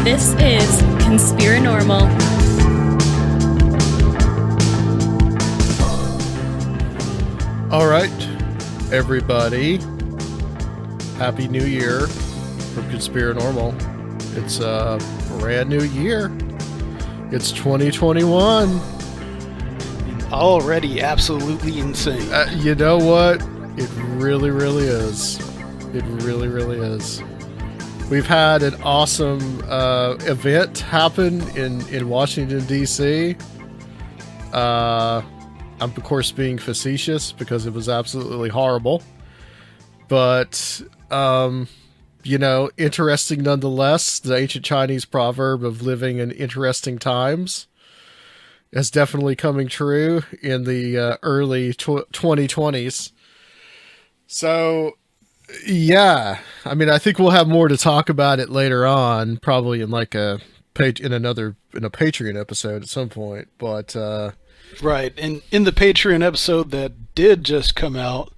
This is Conspirinormal. All right, everybody. Happy New Year from Conspirinormal. It's a brand new year. It's 2021. Already absolutely insane. You know what? It really, really is. It really, really is. We've had an awesome event happen in Washington, D.C. I'm, of course, being facetious because it was absolutely horrible. But, interesting nonetheless. The ancient Chinese proverb of living in interesting times is definitely coming true in the early 2020s. So, yeah, I mean, I think we'll have more to talk about it later on, probably in like a Patreon episode at some point. But right, and in the Patreon episode that did just come out,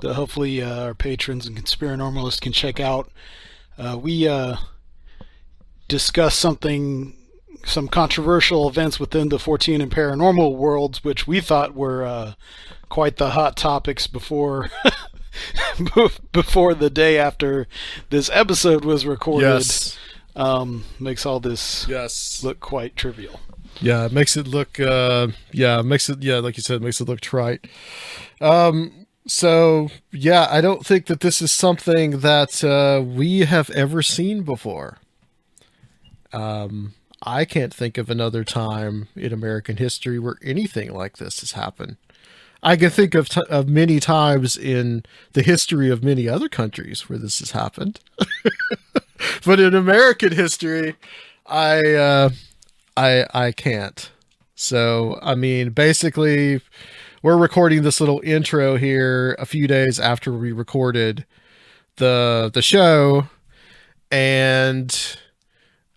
that hopefully our patrons and Conspirinormalists can check out, we discussed some controversial events within the 14 and paranormal worlds, which we thought were quite the hot topics before before the day after this episode was recorded. Yes. Makes all this look quite trivial. Yeah, it makes it look like you said, it makes it look trite. So yeah, I don't think that this is something that we have ever seen before. I can't think of another time in American history where anything like this has happened. I can think of many times in the history of many other countries where this has happened. But in American history, I can't. So, I mean, basically, we're recording this little intro here a few days after we recorded the show, and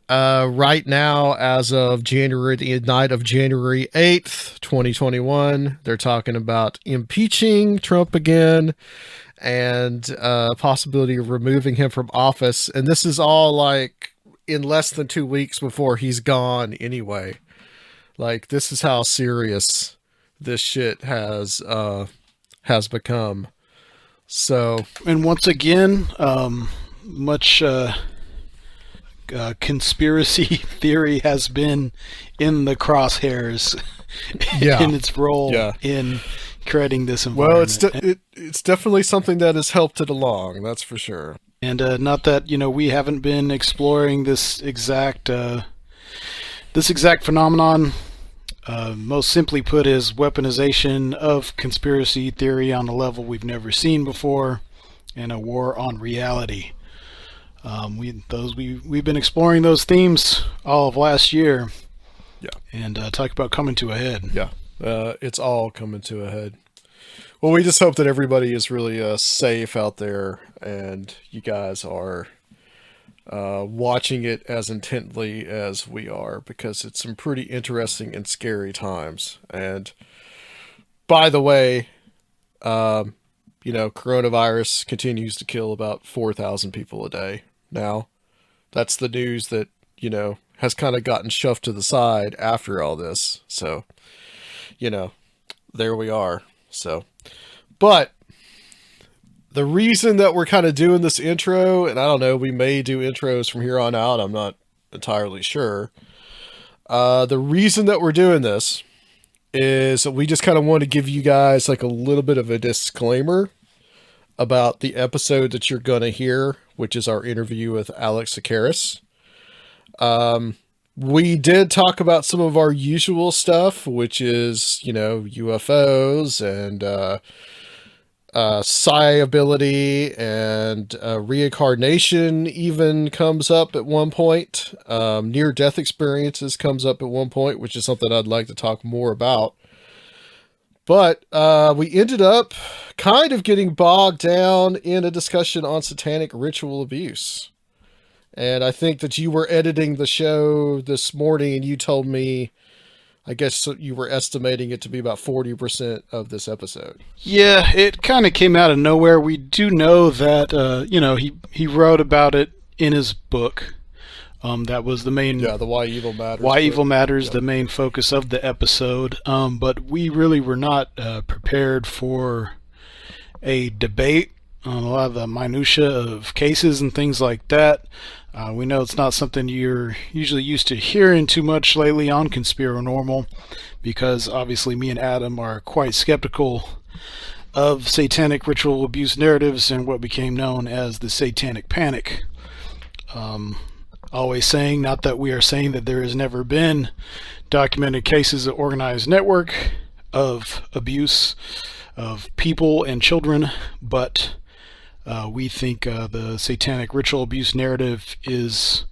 right now, as of the night of January 8th, 2021, they're talking about impeaching Trump again and possibility of removing him from office. And this is all like in less than 2 weeks before he's gone anyway. Like, this is how serious this shit has become. So, and once again, much conspiracy theory has been in the crosshairs in its role in creating this environment. Well, it's definitely something that has helped it along, that's for sure. And not that we haven't been exploring this exact phenomenon. Most simply put, is weaponization of conspiracy theory on a level we've never seen before, and a war on reality. We've been exploring those themes all of last year. Yeah. And talk about coming to a head. Yeah. It's all coming to a head. Well, we just hope that everybody is really safe out there, and you guys are watching it as intently as we are, because it's some pretty interesting and scary times. And by the way, coronavirus continues to kill about 4,000 people a day. Now, that's the news that, has kind of gotten shoved to the side after all this. So, there we are. So, but the reason that we're kind of doing this intro, and I don't know, we may do intros from here on out, I'm not entirely sure. The reason that we're doing this is that we just kind of want to give you guys like a little bit of a disclaimer about the episode that you're going to hear, which is our interview with Alex Tsakiris. We did talk about some of our usual stuff, which is, UFOs and psi ability, and reincarnation even comes up at one point. Near-death experiences comes up at one point, which is something I'd like to talk more about. But we ended up kind of getting bogged down in a discussion on satanic ritual abuse. And I think that you were editing the show this morning, and you told me, I guess you were estimating it to be about 40% of this episode. Yeah, it kind of came out of nowhere. We do know that, he wrote about it in his book. That was the main... Yeah, the Why Evil Matters. Why Evil Matters, the main focus of the episode. But we really were not prepared for a debate on a lot of the minutia of cases and things like that. We know it's not something you're usually used to hearing too much lately on Conspirinormal, because obviously me and Adam are quite skeptical of satanic ritual abuse narratives and what became known as the Satanic Panic. Always saying, not that we are saying that there has never been documented cases of organized network of abuse of people and children, but we think the satanic ritual abuse narrative is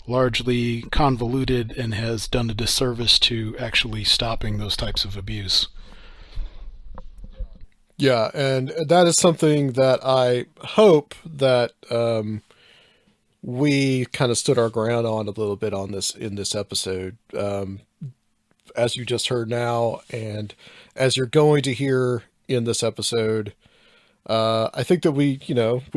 largely convoluted and has done a disservice to actually stopping those types of abuse. Yeah, and that is something that I hope that we kind of stood our ground on a little bit on this in this episode. As you just heard now, and as you're going to hear in this episode, I think that we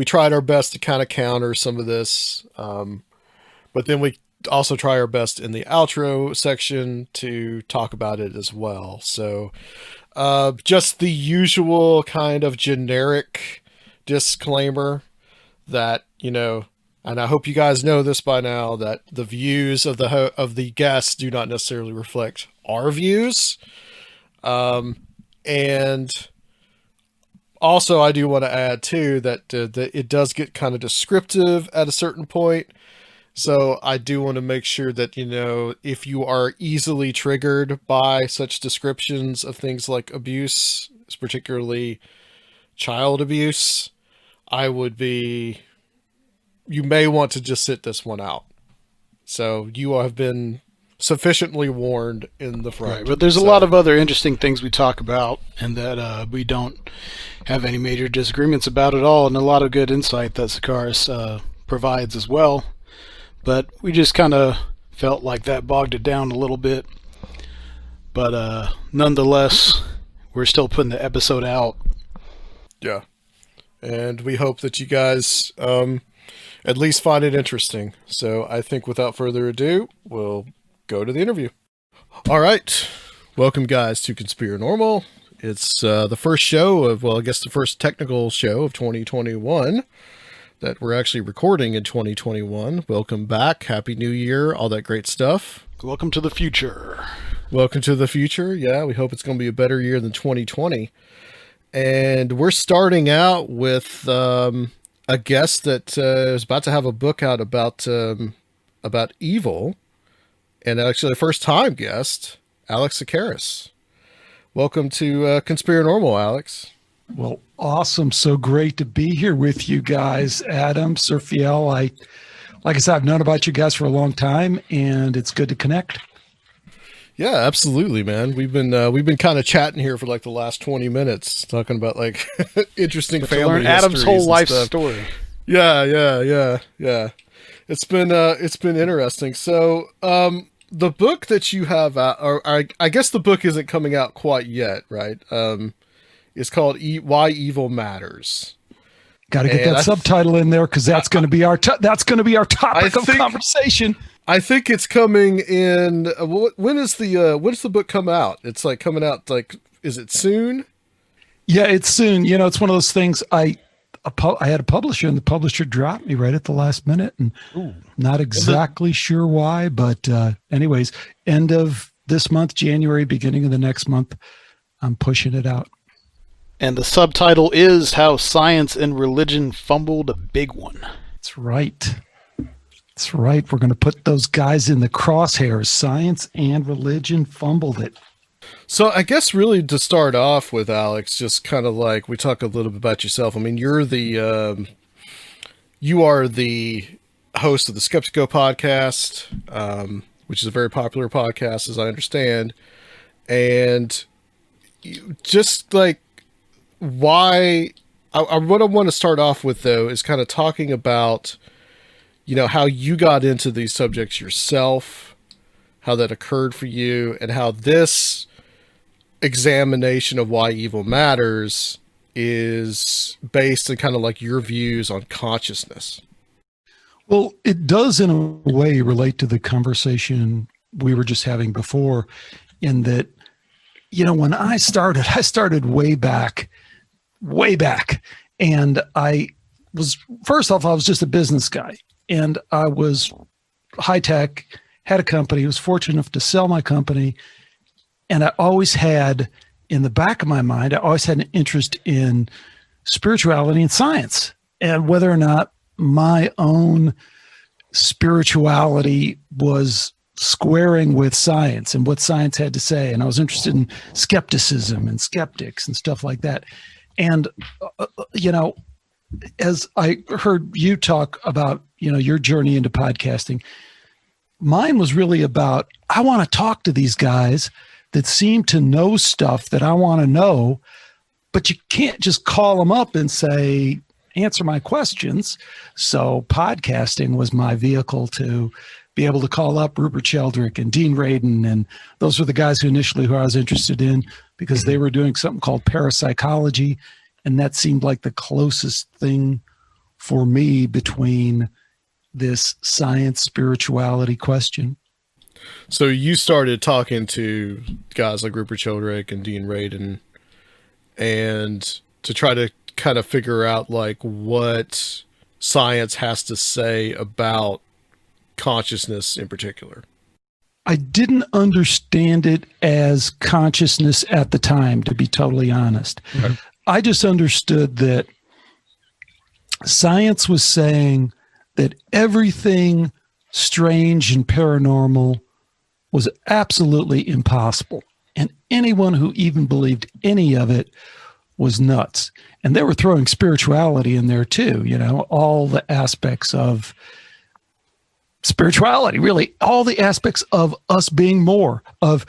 tried our best to kind of counter some of this, but then we also try our best in the outro section to talk about it as well. So just the usual kind of generic disclaimer that, and I hope you guys know this by now, that the views of the guests do not necessarily reflect our views. And also, I do want to add too that it does get kind of descriptive at a certain point. So I do want to make sure that, if you are easily triggered by such descriptions of things like abuse, particularly child abuse, you may want to just sit this one out. So you have been sufficiently warned in the front. Right, but there's a lot of other interesting things we talk about, and that we don't have any major disagreements about at all, and a lot of good insight that Tsakiris provides as well. But we just kind of felt like that bogged it down a little bit. But nonetheless, we're still putting the episode out. Yeah. And we hope that you guys at least find it interesting. So I think without further ado, we'll go to the interview. All right. Welcome, guys, to Conspirinormal. It's the first show of, the first technical show of 2021 that we're actually recording in 2021. Welcome back. Happy New Year. All that great stuff. Welcome to the future. Welcome to the future. Yeah, we hope it's going to be a better year than 2020. And we're starting out with a guest that is about to have a book out about evil. And actually a first-time guest, Alex Tsakiris. Welcome to Conspirinormal, Alex. Well, awesome. So great to be here with you guys. Adam, Surfiel, like I said, I've known about you guys for a long time, and it's good to connect. Yeah, absolutely, man. We've been kind of chatting here for like the last 20 minutes, talking about like interesting family learn Adam's whole life story. Yeah. It's been interesting. So, the book that you have out, or I guess the book isn't coming out quite yet, right? It's called Why Evil Matters. Got to get that subtitle in there, because that's going to be our topic of conversation. I think it's coming in. When is the book come out? It's like coming out like, is it soon? Yeah, it's soon. It's one of those things. I had a publisher, and the publisher dropped me right at the last minute, and not exactly sure why, but anyways, end of this month, January, beginning of the next month, I'm pushing it out. And the subtitle is How Science and Religion Fumbled a Big One. That's right. We're going to put those guys in the crosshairs. Science and Religion Fumbled it. So I guess really to start off with, Alex, just kind of like we talk a little bit about yourself. I mean, you are the host of the Skeptiko podcast, which is a very popular podcast, as I understand. And just like why, what I want to start off with, though, is kind of talking about, how you got into these subjects yourself, how that occurred for you, and how this examination of why evil matters is based on kind of like your views on consciousness. Well, it does in a way relate to the conversation we were just having before, in that, when I started way back. And I was just a business guy, and I was high tech, had a company, was fortunate enough to sell my company. And I always had in the back of my mind, I always had an interest in spirituality and science, and whether or not my own spirituality was squaring with science and what science had to say. And I was interested in skepticism and skeptics and stuff like that. And, as I heard you talk about, your journey into podcasting, mine was really about, I want to talk to these guys that seem to know stuff that I want to know, but you can't just call them up and say, answer my questions. So podcasting was my vehicle to be able to call up Rupert Sheldrake and Dean Radin. And those were the guys who I was interested in, because they were doing something called parapsychology. And that seemed like the closest thing for me between this science spirituality question. So you started talking to guys like Rupert Sheldrake and Dean Radin, and to try to kind of figure out like what science has to say about consciousness in particular. I didn't understand it as consciousness at the time, to be totally honest. Okay. I just understood that science was saying that everything strange and paranormal was absolutely impossible. And anyone who even believed any of it was nuts. And they were throwing spirituality in there too, all the aspects of spirituality, really all the aspects of us being more, of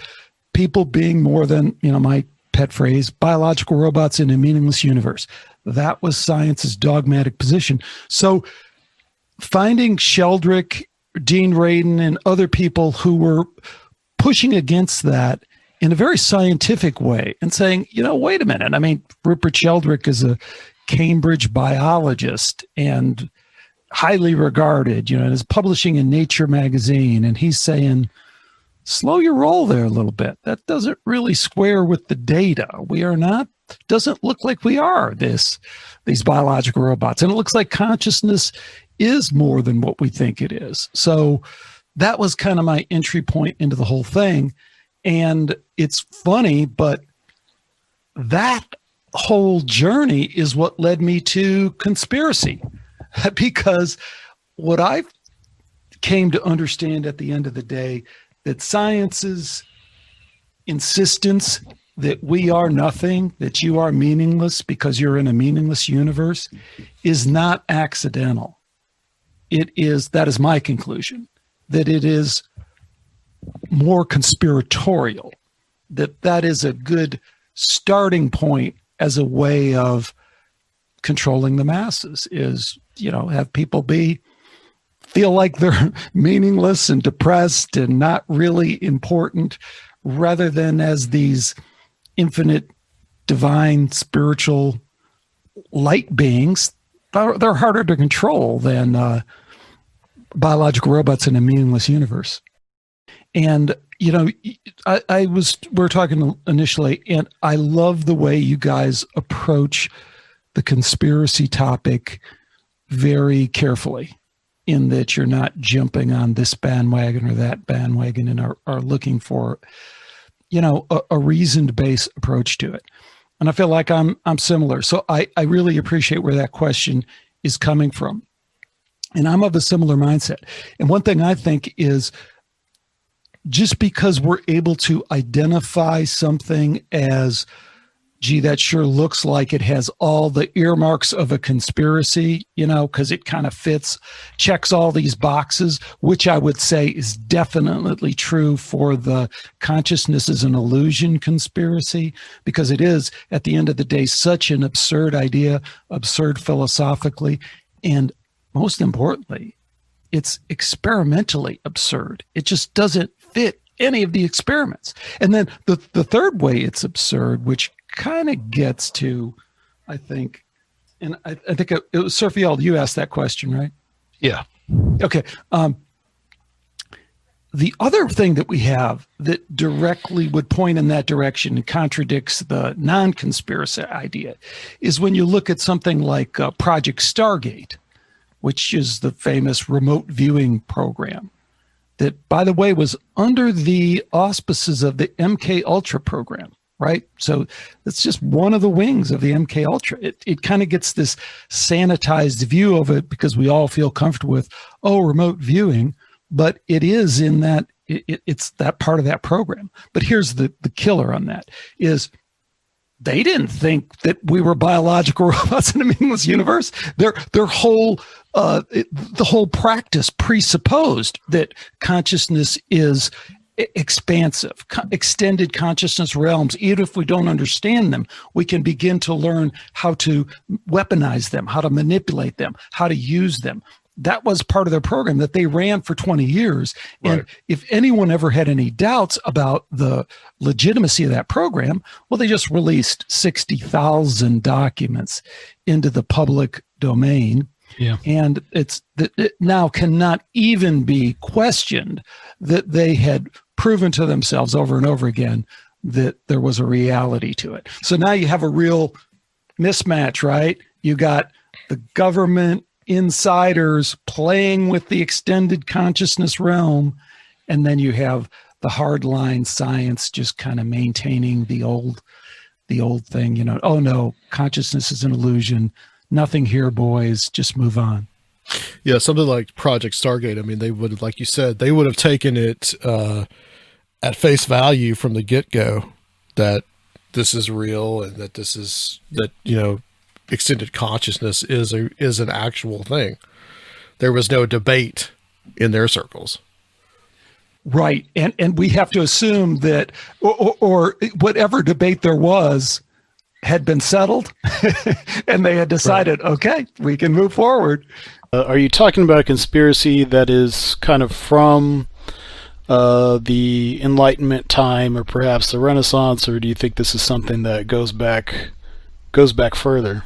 people being more than, my pet phrase, biological robots in a meaningless universe. That was science's dogmatic position. So finding Sheldrake, Dean Radin, and other people who were pushing against that in a very scientific way and saying, wait a minute. I mean, Rupert Sheldrake is a Cambridge biologist and highly regarded, and is publishing in Nature magazine. And he's saying, slow your roll there a little bit. That doesn't really square with the data. Doesn't look like we are these biological robots. And it looks like consciousness is more than what we think it is. So that was kind of my entry point into the whole thing. And it's funny, but that whole journey is what led me to conspiracy, because what I came to understand at the end of the day, that science's insistence that we are nothing, that you are meaningless because you're in a meaningless universe, is not accidental. That is my conclusion, that it is more conspiratorial, that is a good starting point as a way of controlling the masses, is, have people feel like they're meaningless and depressed and not really important, rather than as these infinite, divine, spiritual light beings. They're harder to control than biological robots in a meaningless universe. And, we're talking initially, and I love the way you guys approach the conspiracy topic very carefully, in that you're not jumping on this bandwagon or that bandwagon and are looking for, a reasoned-based approach to it. And I feel like I'm similar. So I really appreciate where that question is coming from. And I'm of a similar mindset. And one thing I think is, just because we're able to identify something as, gee, that sure looks like it has all the earmarks of a conspiracy, because it kind of checks all these boxes, which I would say is definitely true for the consciousness is an illusion conspiracy, because it is, at the end of the day, such an absurd idea, absurd philosophically, and most importantly, it's experimentally absurd. It just doesn't fit any of the experiments. And then the third way it's absurd, which kind of gets to, I think, and I think it was Surfield, you asked that question, right? Yeah. Okay. The other thing that we have that directly would point in that direction and contradicts the non-conspiracy idea is when you look at something like Project Stargate, which is the famous remote viewing program that, by the way, was under the auspices of the MK Ultra program, right? So it's just one of the wings of the MK Ultra. It kind of gets this sanitized view of it because we all feel comfortable with, remote viewing, but it is in that it's that part of that program. But here's the killer on that is they didn't think that we were biological robots in a meaningless universe. Their whole the whole practice presupposed that consciousness is expansive, extended consciousness realms. Even if we don't understand them, we can begin to learn how to weaponize them, how to manipulate them, how to use them. That was part of their program that they ran for 20 years. And Right. if anyone ever had any doubts about the legitimacy of that program, well, they just released 60,000 documents into the public domain. Yeah. And it now cannot even be questioned that they had proven to themselves over and over again that there was a reality to it. So now you have a real mismatch, right? You got the government insiders playing with the extended consciousness realm, and then you have the hardline science just kind of maintaining the old thing, oh no, consciousness is an illusion. Nothing here, boys. Just move on. Yeah, something like Project Stargate. I mean, they would have, like you said, they would have taken it at face value from the get-go that this is real and that this is extended consciousness is an actual thing. There was no debate in their circles. Right. And we have to assume that or whatever debate there was had been settled and they had decided, okay, we can move forward. Are you talking about a conspiracy that is kind of from the Enlightenment time or perhaps the Renaissance, or do you think this is something that goes back further?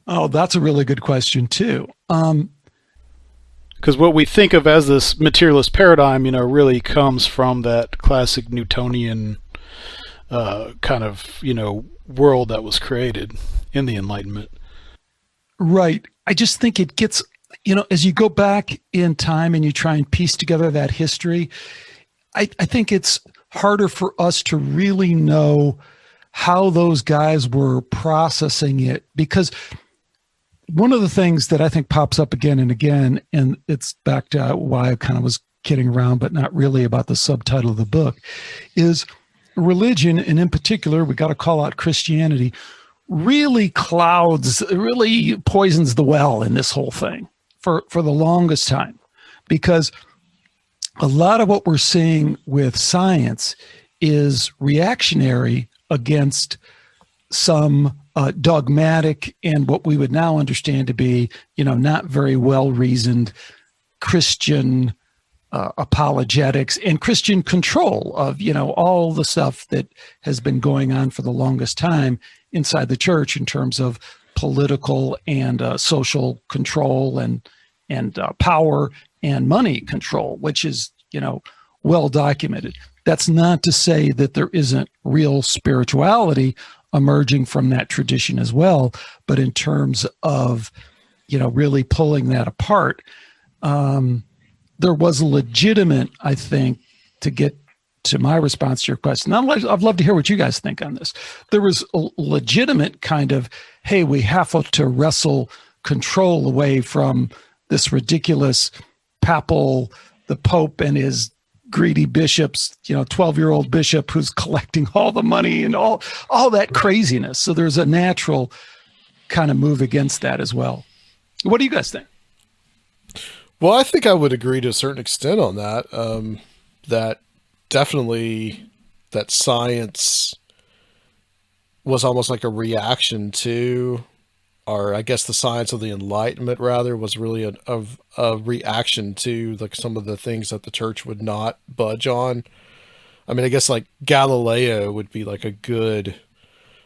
Oh, that's a really good question too. Because what we think of as this materialist paradigm, really comes from that classic Newtonian kind of, world that was created in the Enlightenment. Right. I just think it gets, as you go back in time and you try and piece together that history, I think it's harder for us to really know how those guys were processing it, because one of the things that I think pops up again and again, and it's back to why I kind of was kidding around, but not really about the subtitle of the book, is religion, and in particular, we got to call out Christianity, really poisons the well in this whole thing for the longest time, because a lot of what we're seeing with science is reactionary against some dogmatic and what we would now understand to be, not very well-reasoned Christian apologetics and Christian control of, all the stuff that has been going on for the longest time inside the church in terms of political and social control and power and money control, which is, well documented. That's not to say that there isn't real spirituality emerging from that tradition as well, but in terms of, really pulling that apart, there was a legitimate, I think, to get to my response to your question. I'd love to hear what you guys think on this. There was a legitimate kind of, hey, we have to wrestle control away from this ridiculous papal, the Pope and his greedy bishops, 12-year-old bishop who's collecting all the money and all that craziness. So there's a natural kind of move against that as well. What do you guys think? Well, I think I would agree to a certain extent on that. That definitely that science was almost like a reaction to, or I guess the science of the Enlightenment rather was really a reaction to like some of the things that the church would not budge on. I mean, I guess like Galileo would be like a good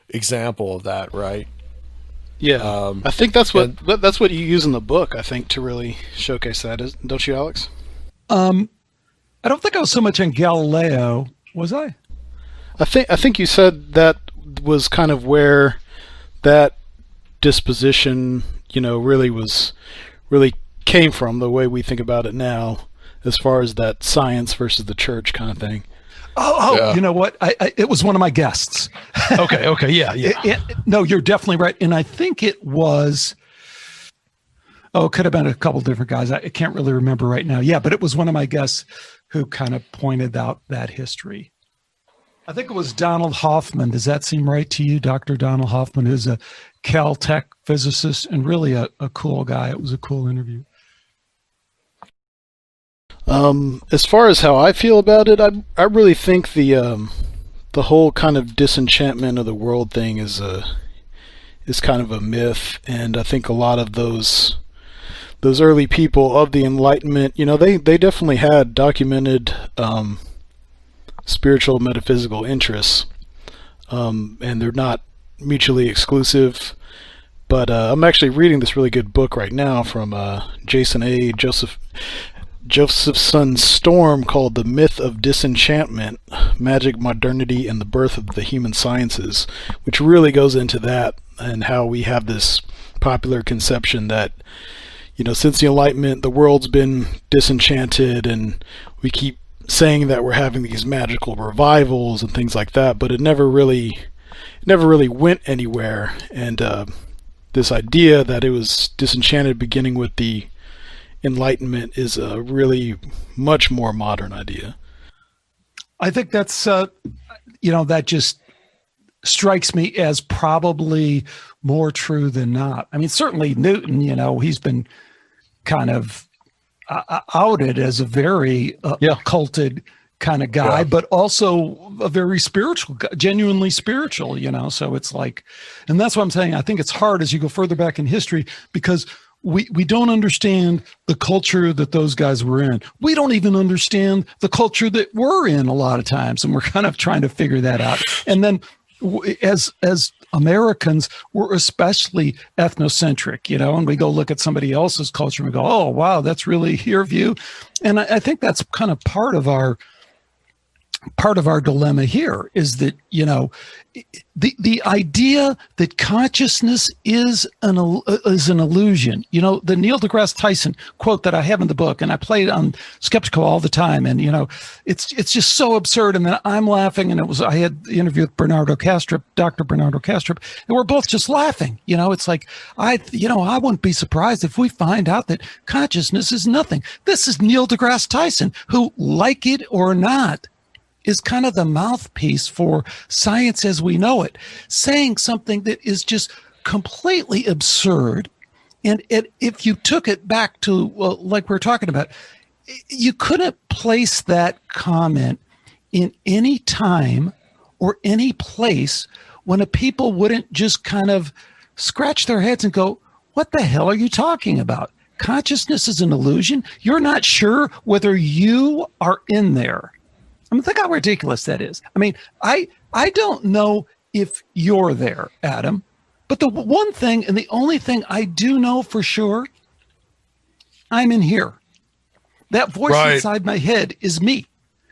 example of that, right? Yeah, I think that's what you use in the book, I think, to really showcase that, don't you, Alex? I don't think I was so much on Galileo, was I? I think you said that was kind of where that disposition, really came from, the way we think about it now, as far as that science versus the church kind of thing. Oh, Yeah. You know what? It was one of my guests. Okay, yeah. No, you're definitely right. And I think it was, it could have been a couple different guys. I can't really remember right now. Yeah, but it was one of my guests who kind of pointed out that history. I think it was Donald Hoffman. Does that seem right to you, Dr. Donald Hoffman, who's a Caltech physicist and really a cool guy? It was a cool interview. As far as how I feel about it, I really think the whole kind of disenchantment of the world thing is kind of a myth, and I think a lot of those early people of the Enlightenment, they definitely had documented spiritual metaphysical interests, and they're not mutually exclusive. But I'm actually reading this really good book right now from Jason A. Josephson Storm called The Myth of Disenchantment, Magic, Modernity, and the Birth of the Human Sciences, which really goes into that and how we have this popular conception that, since the Enlightenment, the world's been disenchanted, and we keep saying that we're having these magical revivals and things like that, but it never really went anywhere. And this idea that it was disenchanted beginning with the Enlightenment is a really much more modern idea. I think that's, that just strikes me as probably more true than not. I mean, certainly Newton, he's been kind of outed as a very occulted kind of guy, but also a very spiritual guy, genuinely spiritual, so it's like, and that's what I'm saying. I think it's hard as you go further back in history, because we don't understand the culture that those guys were in. We don't even understand the culture that we're in a lot of times, and we're kind of trying to figure that out. And then as Americans, we're especially ethnocentric, and we go look at somebody else's culture and we go, oh, wow, that's really your view. And I think that's kind of part of our dilemma here is that, the idea that consciousness is an illusion. The Neil deGrasse Tyson quote that I have in the book, and I play it on Skeptiko all the time, and it's just so absurd. And then I'm laughing, and I had the interview with Dr. Bernardo Kastrup, and we're both just laughing. It's like I wouldn't be surprised if we find out that consciousness is nothing. This is Neil deGrasse Tyson, who, like it or not, is kind of the mouthpiece for science as we know it, saying something that is just completely absurd. And if you took it back to, like we're talking about, you couldn't place that comment in any time or any place when a people wouldn't just kind of scratch their heads and go, what the hell are you talking about? Consciousness is an illusion. You're not sure whether you are in there. I mean, think how ridiculous that is. I mean, I don't know if you're there, Adam, but the one thing and the only thing I do know for sure, I'm in here. That voice inside my head is me.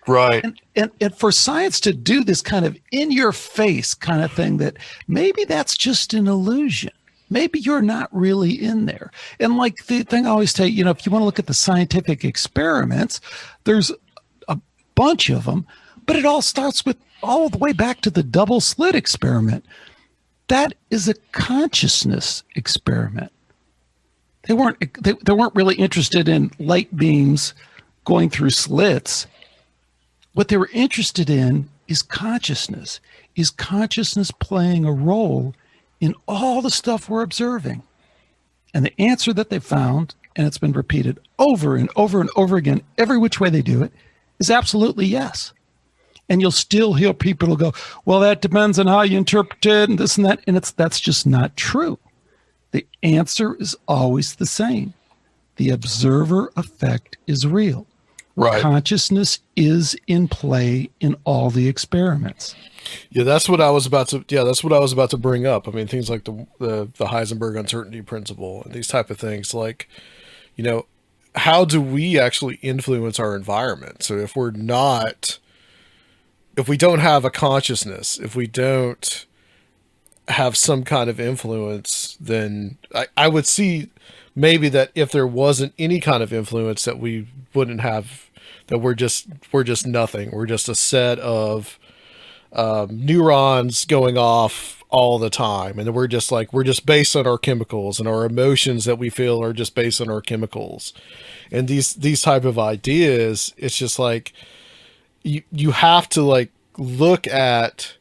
Right. And for science to do this kind of in your face kind of thing, that maybe that's just an illusion. Maybe you're not really in there. And like the thing I always tell you, if you want to look at the scientific experiments, there's bunch of them, but it all starts with all the way back to the double slit experiment. That is a consciousness experiment. They weren't really interested in light beams going through slits. What they were interested in is consciousness. Is consciousness playing a role in all the stuff we're observing? And the answer that they found, and it's been repeated over and over and over again, every which way they do it, is absolutely yes. And you'll still hear people who go, well, that depends on how you interpret it and this and that. And that's just not true. The answer is always the same. The observer effect is real. Right. Consciousness is in play in all the experiments. Yeah, that's what I was about to. Yeah, that's what I was about to bring up. I mean, things like the Heisenberg uncertainty principle and these type of things. Like, you know, how do we actually influence our environment? So if we don't have a consciousness, if we don't have some kind of influence, then I would see maybe that if there wasn't any kind of influence, that we wouldn't have. That we're just nothing. We're just a set of neurons going off all the time, and we're just based on our chemicals, and our emotions that we feel are just based on our chemicals, and these type of ideas. It's just like you have to like look at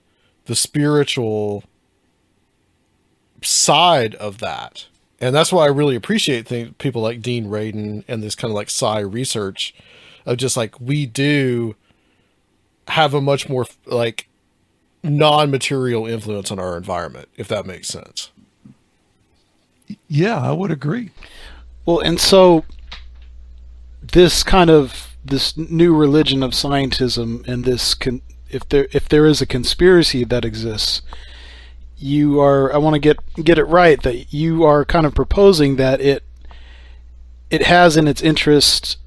the spiritual side of that, and that's why I really appreciate people like Dean Radin and this kind of like psi research of just like we do have a much more like non-material influence on our environment, if that makes sense. Yeah, I would agree. Well, and so this new religion of scientism, and if there is a conspiracy that exists, I want to get it right, that you are kind of proposing that it has in its interest,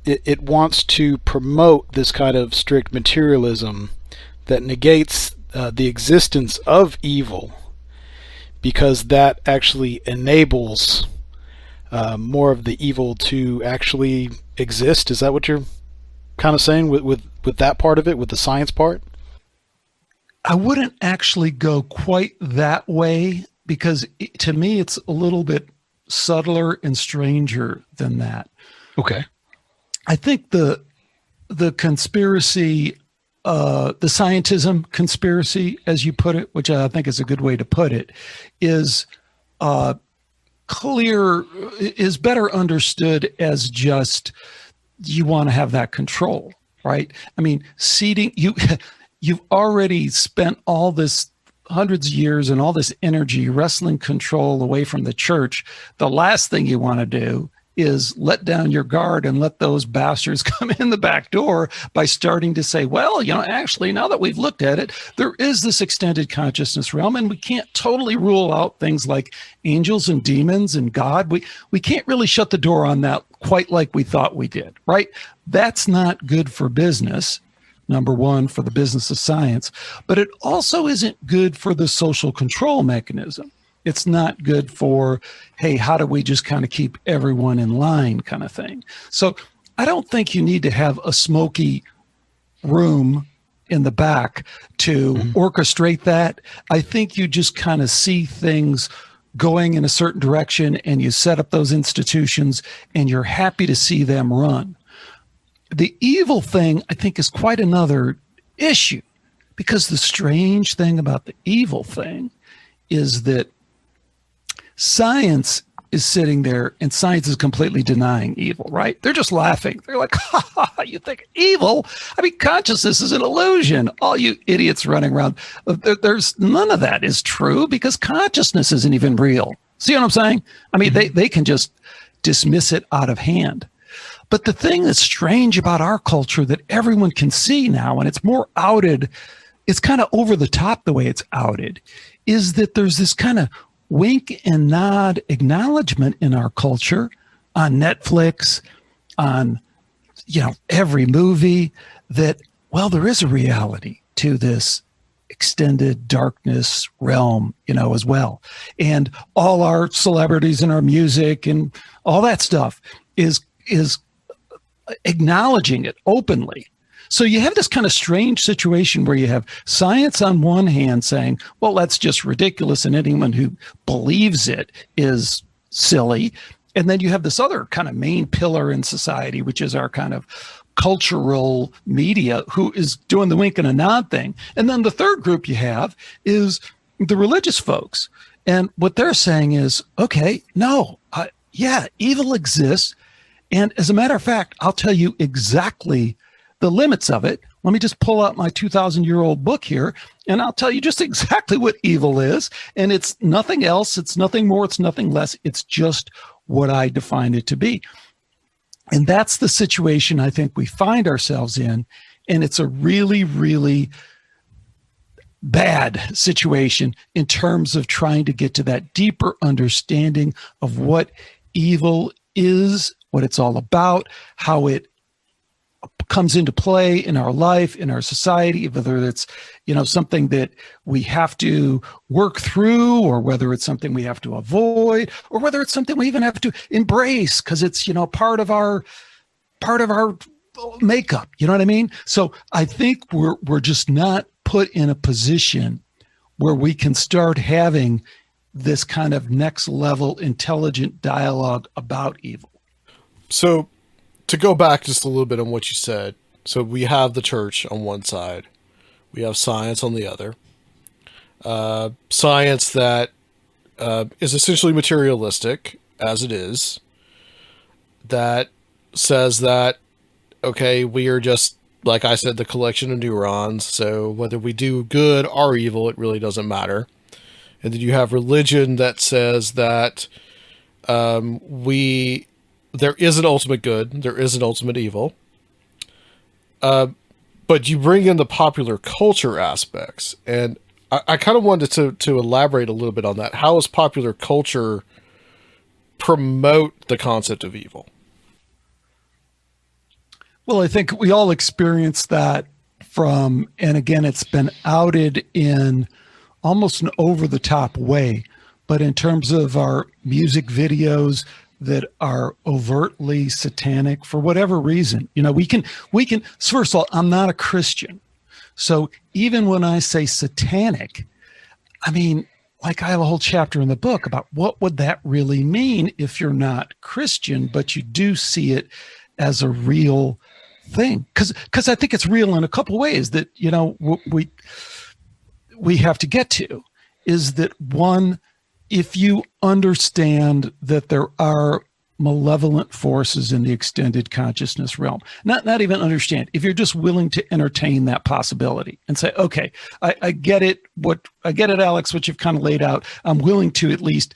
it wants to promote this kind of strict materialism that negates the existence of evil, because that actually enables more of the evil to actually exist. Is that what you're kind of saying with that part of it, with the science part? I wouldn't actually go quite that way, because to me it's a little bit subtler and stranger than that. Okay. I think the conspiracy, the scientism conspiracy, as you put it, which I think is a good way to put it, is better understood as just you want to have that control, right? I mean, you've already spent all this hundreds of years and all this energy wrestling control away from the church. The last thing you want to do is let down your guard and let those bastards come in the back door by starting to say, well, actually, now that we've looked at it, there is this extended consciousness realm, and we can't totally rule out things like angels and demons and God. We can't really shut the door on that quite like we thought we did, right? That's not good for business. Number one, for the business of science, but it also isn't good for the social control mechanism. It's not good for, hey, how do we just kind of keep everyone in line kind of thing. So I don't think you need to have a smoky room in the back to orchestrate that. I think you just kind of see things going in a certain direction, and you set up those institutions, and you're happy to see them run. The evil thing, I think, is quite another issue, because the strange thing about the evil thing is that science is sitting there, and science is completely denying evil, right? They're just laughing. They're like, ha, ha, ha, you think evil? I mean, consciousness is an illusion. All you idiots running around. There's none of that is true, because consciousness isn't even real. See what I'm saying? I mean, they can just dismiss it out of hand. But the thing that's strange about our culture that everyone can see now, and it's more outed, it's kind of over the top the way it's outed, is that there's this kind of wink and nod acknowledgement in our culture on Netflix, on every movie, that, well, there is a reality to this extended darkness realm, as well. And all our celebrities and our music and all that stuff is acknowledging it openly. So you have this kind of strange situation where you have science on one hand saying, well, that's just ridiculous, and anyone who believes it is silly. And then you have this other kind of main pillar in society, which is our kind of cultural media, who is doing the wink and a nod thing. And then the third group you have is the religious folks. And what they're saying is, okay, no, yeah, evil exists. And as a matter of fact, I'll tell you exactly the limits of it. Let me just pull out my 2,000-year-old book here, and I'll tell you just exactly what evil is. And it's nothing else. It's nothing more. It's nothing less. It's just what I define it to be. And that's the situation I think we find ourselves in. And it's a really, really bad situation in terms of trying to get to that deeper understanding of what evil is, what it's all about, how it comes into play in our life, in our society, whether it's, something that we have to work through, or whether it's something we have to avoid, or whether it's something we even have to embrace because it's, part of our makeup. You know what I mean? So I think we're just not put in a position where we can start having this kind of next level intelligent dialogue about evil. So to go back just a little bit on what you said, so we have the church on one side, we have science on the other. Science that is essentially materialistic, as it is, that says that, okay, we are just, like I said, the collection of neurons, so whether we do good or evil, it really doesn't matter. And then you have religion that says that there is an ultimate good, there is an ultimate evil. But you bring in the popular culture aspects, and I kind of wanted to elaborate a little bit on that. How does popular culture promote the concept of evil? Well, I think we all experience that and again, it's been outed in almost an over-the-top way, but in terms of our music videos that are overtly satanic for whatever reason, we can, first of all, I'm not a Christian. So even when I say satanic, I mean, like I have a whole chapter in the book about what would that really mean if you're not Christian, but you do see it as a real thing. Because I think it's real in a couple of ways that, we have to get to is that one, if you understand that there are malevolent forces in the extended consciousness realm, not even understand, if you're just willing to entertain that possibility and say, okay, I get it, Alex, what you've kind of laid out, I'm willing to at least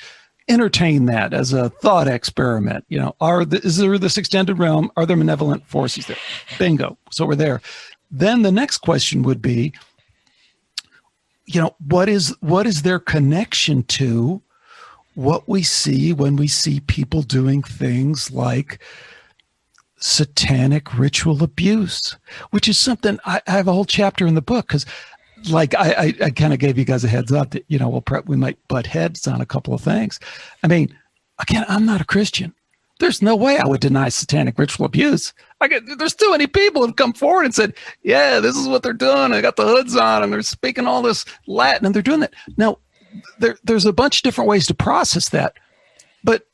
entertain that as a thought experiment. Is there this extended realm? Are there malevolent forces there? Bingo. So we're there. Then the next question would be, what is their connection to what we see when we see people doing things like satanic ritual abuse, which is something I have a whole chapter in the book because, like, I kind of gave you guys a heads up that we might butt heads on a couple of things. I mean, again, I'm not a Christian. There's no way I would deny satanic ritual abuse. There's too many people who've come forward and said, yeah, this is what they're doing. They got the hoods on and they're speaking all this Latin and they're doing that. Now, there's a bunch of different ways to process that, but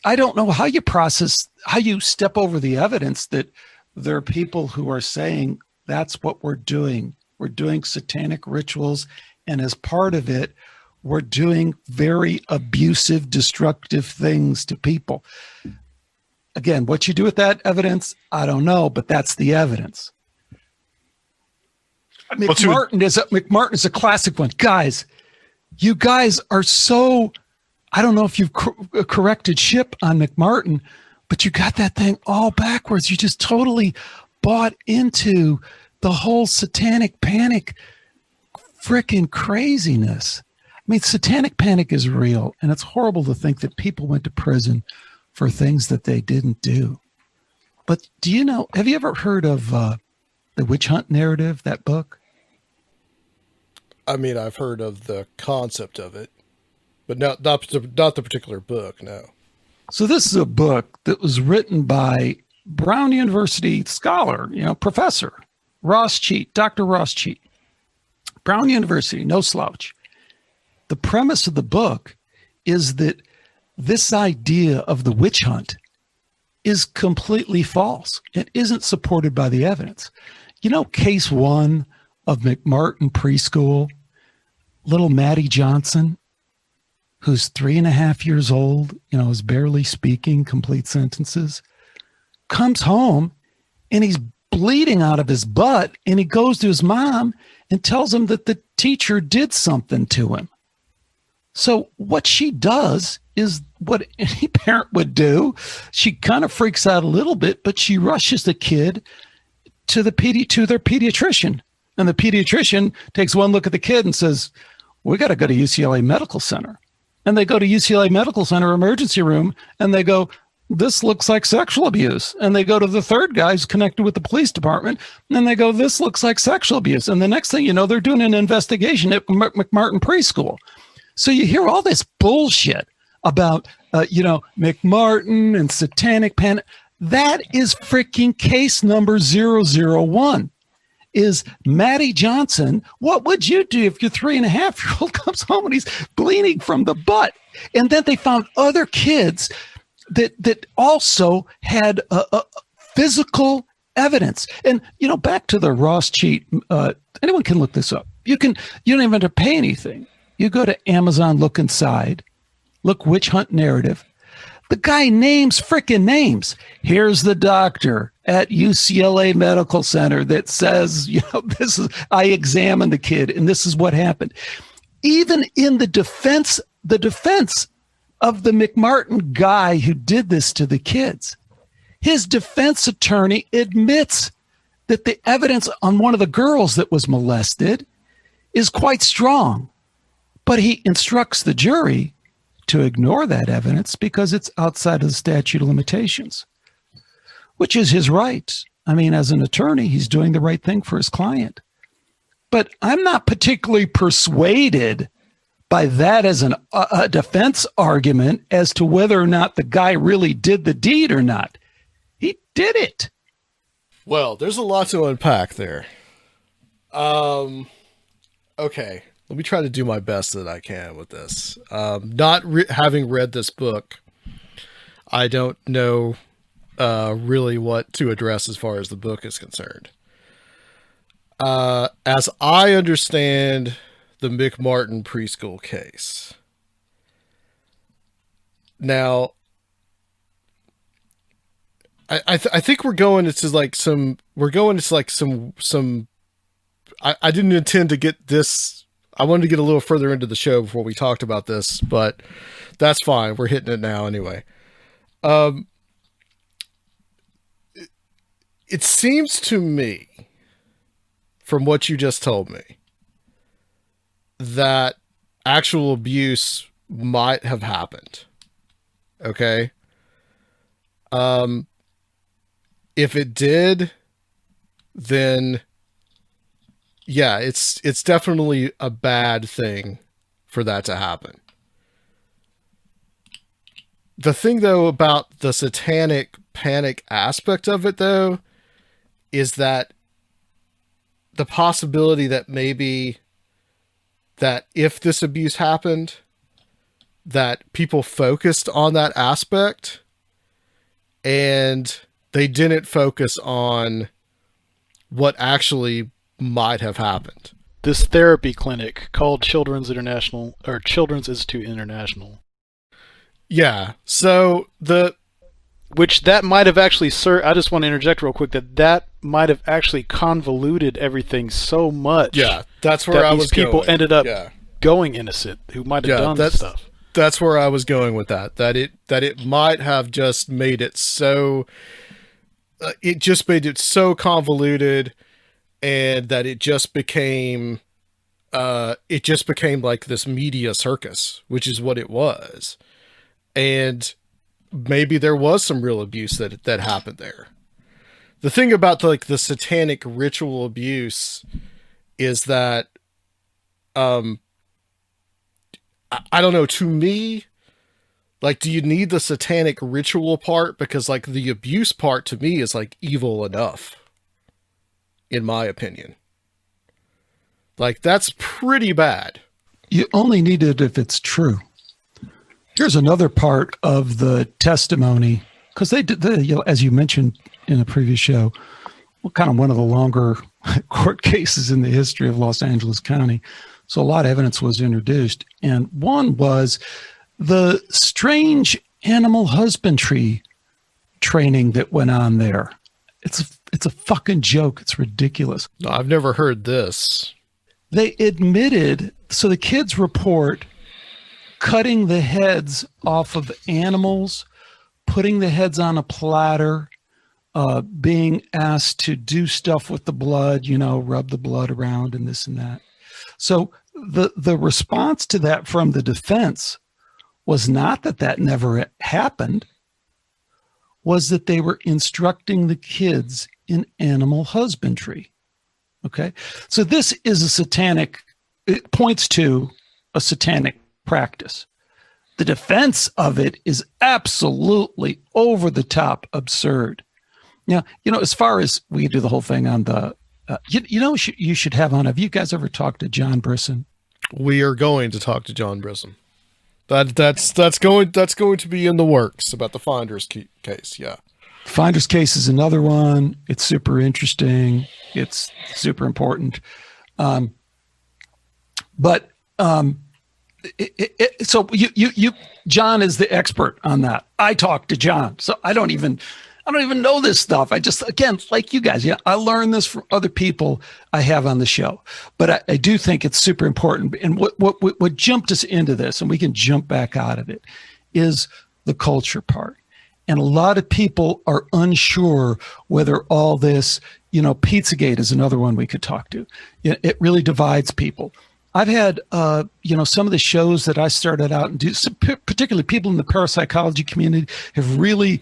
I don't know how you step over the evidence that there are people who are saying that's what we're doing. We're doing satanic rituals, and as part of it, we're doing very abusive, destructive things to people. Again, what you do with that evidence, I don't know, but that's the evidence. McMartin is a classic one. Guys, you guys are so, I don't know if you've corrected ship on McMartin, but you got that thing all backwards. You just totally bought into the whole satanic panic freaking craziness. I mean, satanic panic is real, and it's horrible to think that people went to prison for things that they didn't do. But have you ever heard of the witch hunt narrative, that book? I mean, I've heard of the concept of it, but not the particular book, no. So this is a book that was written by Brown University scholar, professor, Dr. Ross Cheat. Brown University, no slouch. The premise of the book is that this idea of the witch hunt is completely false. It isn't supported by the evidence. Case one of McMartin preschool, little Maddie Johnson, who's 3.5 years old, is barely speaking complete sentences, comes home and he's bleeding out of his butt, and he goes to his mom and tells him that the teacher did something to him. So what she does is what any parent would do. She kind of freaks out a little bit, but she rushes the kid to their pediatrician. And the pediatrician takes one look at the kid and says, we got to go to UCLA Medical Center. And they go to UCLA Medical Center emergency room, and they go, this looks like sexual abuse. And they go to the third guy who's connected with the police department, and they go, this looks like sexual abuse. And the next thing you know, they're doing an investigation at McMartin Preschool. So you hear all this bullshit about, McMartin and satanic panic. That is freaking case number 001. Is Maddie Johnson. What would you do if your 3.5-year-old comes home and he's bleeding from the butt? And then they found other kids that also had physical evidence. And, back to the Ross cheat, anyone can look this up. You don't even have to pay anything. You go to Amazon, look inside, look witch hunt narrative. The guy names freaking names. Here's the doctor at UCLA Medical Center that says, I examined the kid and this is what happened. Even in the defense of the McMartin guy who did this to the kids, his defense attorney admits that the evidence on one of the girls that was molested is quite strong, but he instructs the jury to ignore that evidence because it's outside of the statute of limitations, which is his right. I mean, as an attorney, he's doing the right thing for his client. But I'm not particularly persuaded by that as a defense argument as to whether or not the guy really did the deed or not. He did it. Well, there's a lot to unpack there. Okay. Let me try to do my best that I can with this. Not having read this book, I don't know really what to address as far as the book is concerned. As I understand the McMartin preschool case. Now, I think we're going into some. I didn't intend to get this. I wanted to get a little further into the show before we talked about this, but that's fine. We're hitting it now anyway. It seems to me, from what you just told me, that actual abuse might have happened. Okay? If it did, then yeah, it's definitely a bad thing for that to happen. The thing, though, about the satanic panic aspect of it, though, is that the possibility that maybe that if this abuse happened, that people focused on that aspect and they didn't focus on what actually might have happened. This therapy clinic called Children's Institute International. Yeah. So which that might have actually, I just want to interject real quick that might have actually convoluted everything so much. Yeah, that's where I was going. People ended up going innocent who might have done this stuff. That's where I was going with that. That it might have just made it so. It just made it so convoluted, and that it just became like this media circus, which is what it was, and maybe there was some real abuse that happened there. The thing about the satanic ritual abuse is that, I don't know, to me, do you need the satanic ritual part? Because the abuse part to me is evil enough, in my opinion. That's pretty bad. You only need it if it's true. Here's another part of the testimony, because they did, as you mentioned in a previous show, kind of one of the longer court cases in the history of Los Angeles County. So a lot of evidence was introduced. And one was the strange animal husbandry training that went on there. It's a fucking joke. It's ridiculous. No, I've never heard this. They admitted, so the kids report cutting the heads off of animals, putting the heads on a platter, being asked to do stuff with the blood, rub the blood around and this and that. So the response to that from the defense was not that never happened, was that they were instructing the kids in animal husbandry. Okay. So this is it points to a satanic practice. The defense of it is absolutely over the top absurd. Now, as far as we do the whole thing on the, you should have on, have you guys ever talked to John Brisson? We are going to talk to John Brisson. That's going to be in the works about the Finder's case. Yeah. Finder's case is another one. It's super interesting. It's super important. So you, John is the expert on that. I talked to John, so I don't even know this stuff. I just, again, like you guys, I learned this from other people I have on the show, but I do think it's super important. And what jumped us into this, and we can jump back out of it, is the culture part. And a lot of people are unsure whether all this, Pizzagate is another one we could talk to. It really divides people. I've had, some of the shows that I started out and do, particularly people in the parapsychology community have really,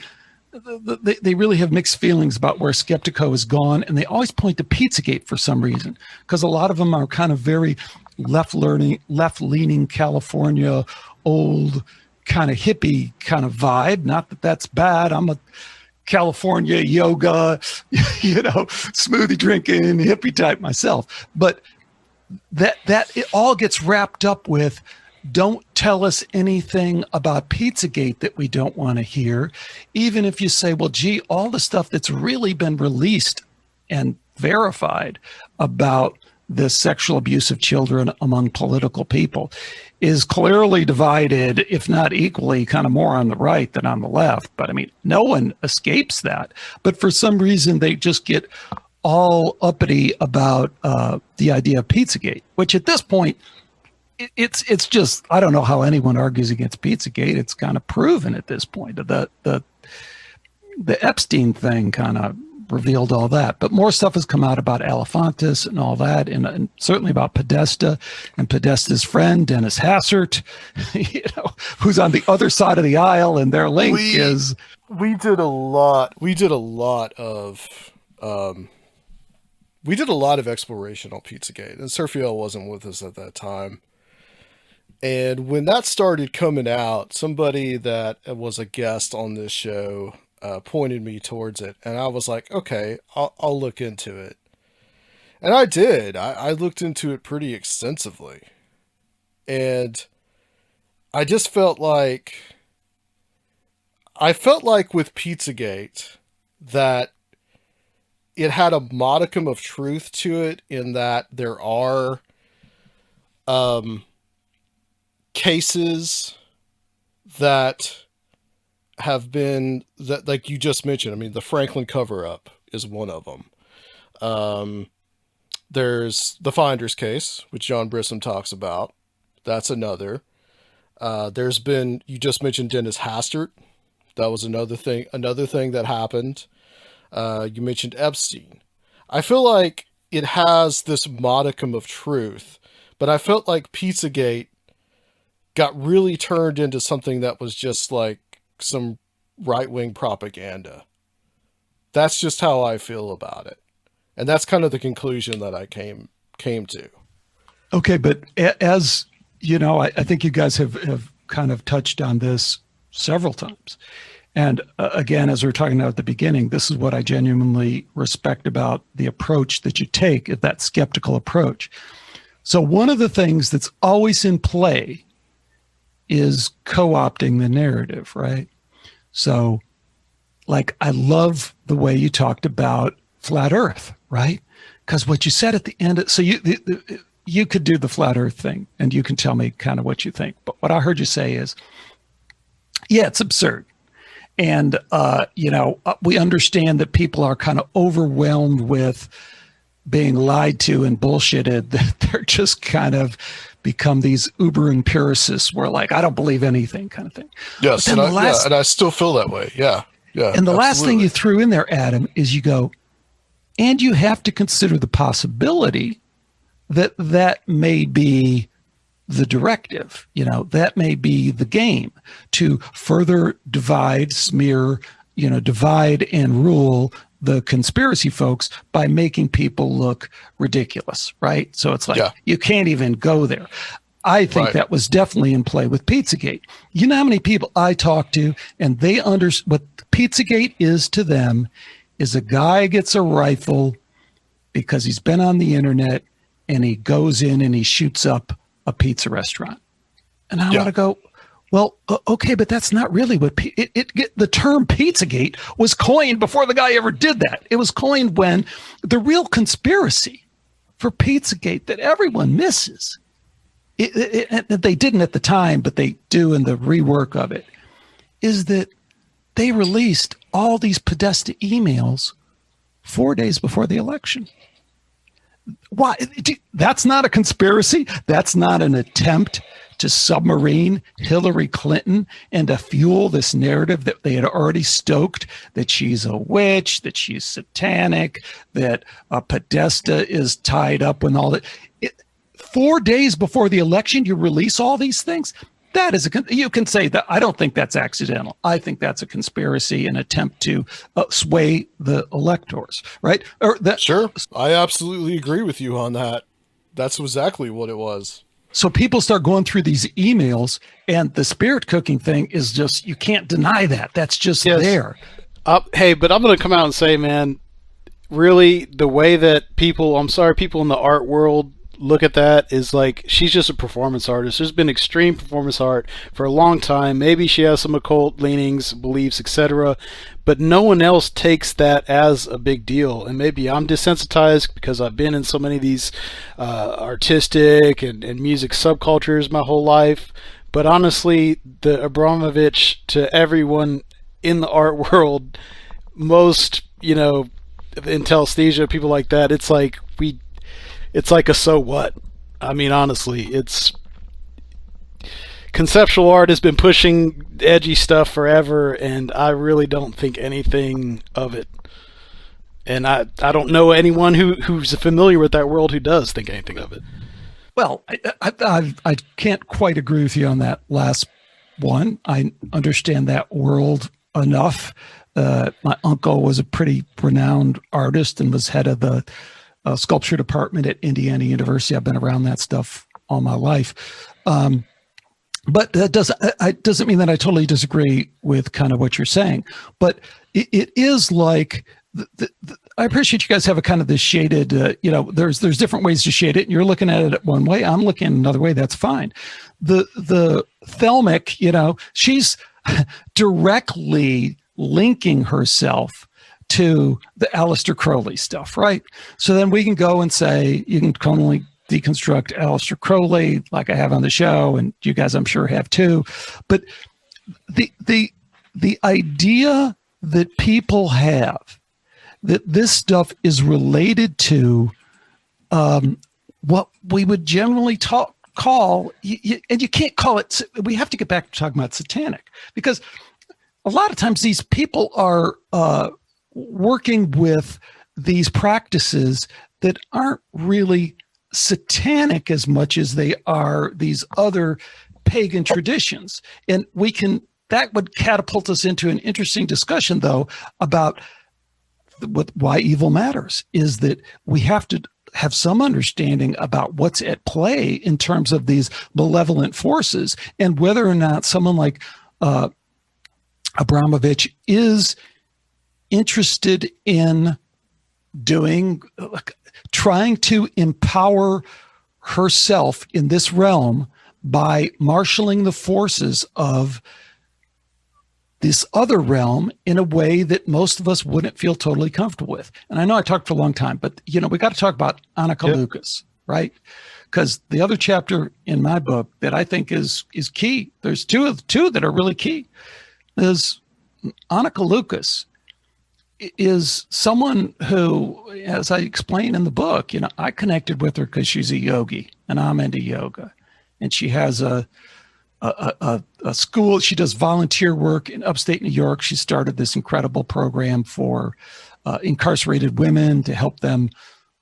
they really have mixed feelings about where Skeptiko has gone. And they always point to Pizzagate for some reason, because a lot of them are kind of very left-leaning California, old kind of hippie kind of vibe. Not that that's bad. I'm a California yoga, smoothie drinking hippie type myself. But that it all gets wrapped up with, don't tell us anything about Pizzagate that we don't want to hear. Even if you say, well, gee, all the stuff that's really been released and verified about the sexual abuse of children among political people is clearly divided, if not equally, kind of more on the right than on the left. But I mean, no one escapes that. But for some reason, they just get all uppity about the idea of Pizzagate, which at this point, it's just, I don't know how anyone argues against Pizzagate. It's kind of proven at this point. The Epstein thing kind of revealed all that, but more stuff has come out about Alefantis and all that, and certainly about Podesta and Podesta's friend Dennis Hassert, who's on the other side of the aisle, and their link is. We did a lot of exploration on Pizzagate, and Serfiel wasn't with us at that time. And when that started coming out, somebody that was a guest on this show pointed me towards it, and I was like, okay, I'll look into it. And I did. I looked into it pretty extensively. And I just felt like with Pizzagate that it had a modicum of truth to it, in that there are cases that have been, that, like you just mentioned, I mean, the Franklin cover-up is one of them. There's the Finder's case, which John Brisson talks about. That's another. There's been, you just mentioned Dennis Hastert. That was another thing that happened. You mentioned Epstein. I feel like it has this modicum of truth, but I felt like Pizzagate got really turned into something that was just like some right-wing propaganda. That's just how I feel about it. And that's kind of the conclusion that I came to. Okay, but as you know, I think you guys have kind of touched on this several times. And again, as we were talking about at the beginning, this is what I genuinely respect about the approach that you take, that skeptical approach. So one of the things that's always in play is co-opting the narrative, right? So, like, I love the way you talked about flat Earth, right? Because what you said at the end, so you could do the flat Earth thing, and you can tell me kind of what you think. But what I heard you say is, yeah, it's absurd. And, we understand that people are kind of overwhelmed with being lied to and bullshitted, that they're just kind of become these uber empiricists where like, I don't believe anything kind of thing. Yes. And I still feel that way. Yeah. Yeah. And the last thing you threw in there, Adam, is you go, and you have to consider the possibility that may be the directive, that may be the game to further divide, smear, divide and rule the conspiracy folks by making people look ridiculous, right? So it's like, you can't even go there. I think that was definitely in play with Pizzagate. You know how many people I talk to, and they understand what Pizzagate is to them is a guy gets a rifle because he's been on the internet and he goes in and he shoots up a pizza restaurant. And I want to go, well, okay, but that's not really what the term Pizzagate was coined before the guy ever did that. It was coined when the real conspiracy for Pizzagate that everyone misses, they didn't at the time, but they do in the rework of it, is that they released all these Podesta emails 4 days before the election. Why? That's not a conspiracy. That's not an attempt to submarine Hillary Clinton and to fuel this narrative that they had already stoked, that she's a witch, that she's satanic, that Podesta is tied up with all that. 4 days before the election, you release all these things. That is you can say that. I don't think that's accidental. I think that's a conspiracy, an attempt to sway the electors, right? Sure. I absolutely agree with you on that. That's exactly what it was. So people start going through these emails, and the spirit cooking thing is just, you can't deny that. That's just there. Hey, but I'm going to come out and say, man, really, the way that people in the art world look at that is like, she's just a performance artist. There's been extreme performance art for a long time. Maybe she has some occult leanings, beliefs, etc., but no one else takes that as a big deal. And maybe I'm desensitized because I've been in so many of these artistic and music subcultures my whole life. But honestly, the Abramovich to everyone in the art world, most, Intellisthesia, people like that, it's like a so what? I mean, honestly, conceptual art has been pushing edgy stuff forever, and I really don't think anything of it. And I don't know anyone who's familiar with that world who does think anything of it. Well, I can't quite agree with you on that last one. I understand that world enough. My uncle was a pretty renowned artist and was head of the sculpture department at Indiana University. I've been around that stuff all my life. But that doesn't mean that I totally disagree with kind of what you're saying. But it is like, I appreciate you guys have a kind of this shaded, there's different ways to shade it. And you're looking at it one way. I'm looking at another way. That's fine. The Thelmic, she's directly linking herself to the Aleister Crowley stuff, right? So then we can go and say, you can totally deconstruct Aleister Crowley like I have on the show, and you guys I'm sure have too. But the idea that people have that this stuff is related to what we would generally call, and you can't call it, we have to get back to talking about satanic, because a lot of times these people are working with these practices that aren't really satanic as much as they are these other pagan traditions. And that would catapult us into an interesting discussion, though, about why evil matters, is that we have to have some understanding about what's at play in terms of these malevolent forces, and whether or not someone like Abramovich is interested in trying to empower herself in this realm by marshaling the forces of this other realm in a way that most of us wouldn't feel totally comfortable with. And I know I talked for a long time, but we got to talk about Annika Lucas, right? Because the other chapter in my book that I think is key, there's two that are really key, is Annika Lucas is someone who, as I explain in the book, I connected with her because she's a yogi and I'm into yoga, and she has a school. She does volunteer work in upstate New York. She started this incredible program for incarcerated women to help them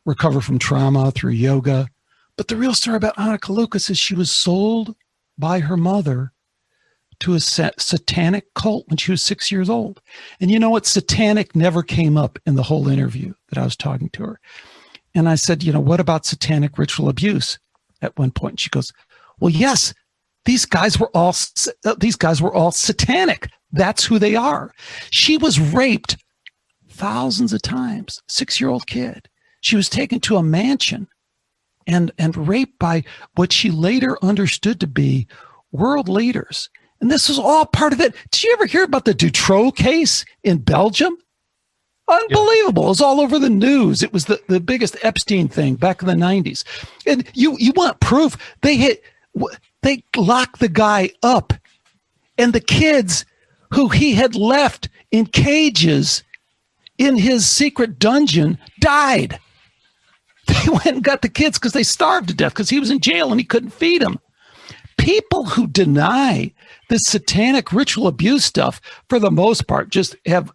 recover from trauma through yoga. But the real story about Annika Lucas is she was sold by her mother to a satanic cult when she was 6 years old. And you know what? Satanic never came up in the whole interview that I was talking to her. And I said, what about satanic ritual abuse at one point? And she goes, well, yes, these guys were all satanic. That's who they are. She was raped thousands of times, 6-year-old kid. She was taken to a mansion and raped by what she later understood to be world leaders. And this was all part of it. Did you ever hear about the Dutroux case in Belgium? Unbelievable. Yeah. It was all over the news. It was the biggest Epstein thing back in the 90s. And you want proof? They locked the guy up, and the kids who he had left in cages in his secret dungeon died. They went and got the kids because they starved to death because he was in jail and he couldn't feed them. People who deny this satanic ritual abuse stuff, for the most part, just have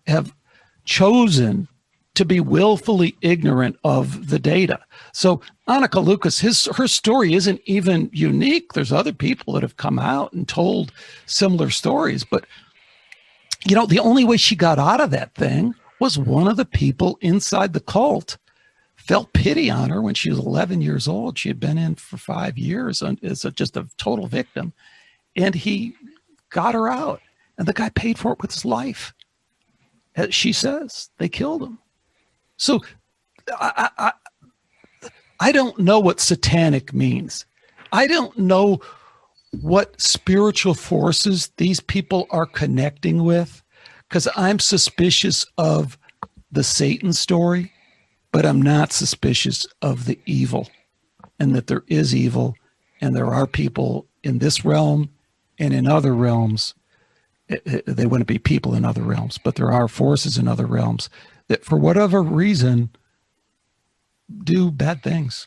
chosen to be willfully ignorant of the data. So Annika Lucas, her story isn't even unique. There's other people that have come out and told similar stories. But, the only way she got out of that thing was one of the people inside the cult felt pity on her when she was 11 years old. She had been in for 5 years as just a total victim. And he got her out. And the guy paid for it with his life. As she says, they killed him. So I don't know what satanic means. I don't know what spiritual forces these people are connecting with, because I'm suspicious of the Satan story, but I'm not suspicious of the evil, and that there is evil, and there are people in this realm and in other realms. They wouldn't be people in other realms, but there are forces in other realms that, for whatever reason, do bad things.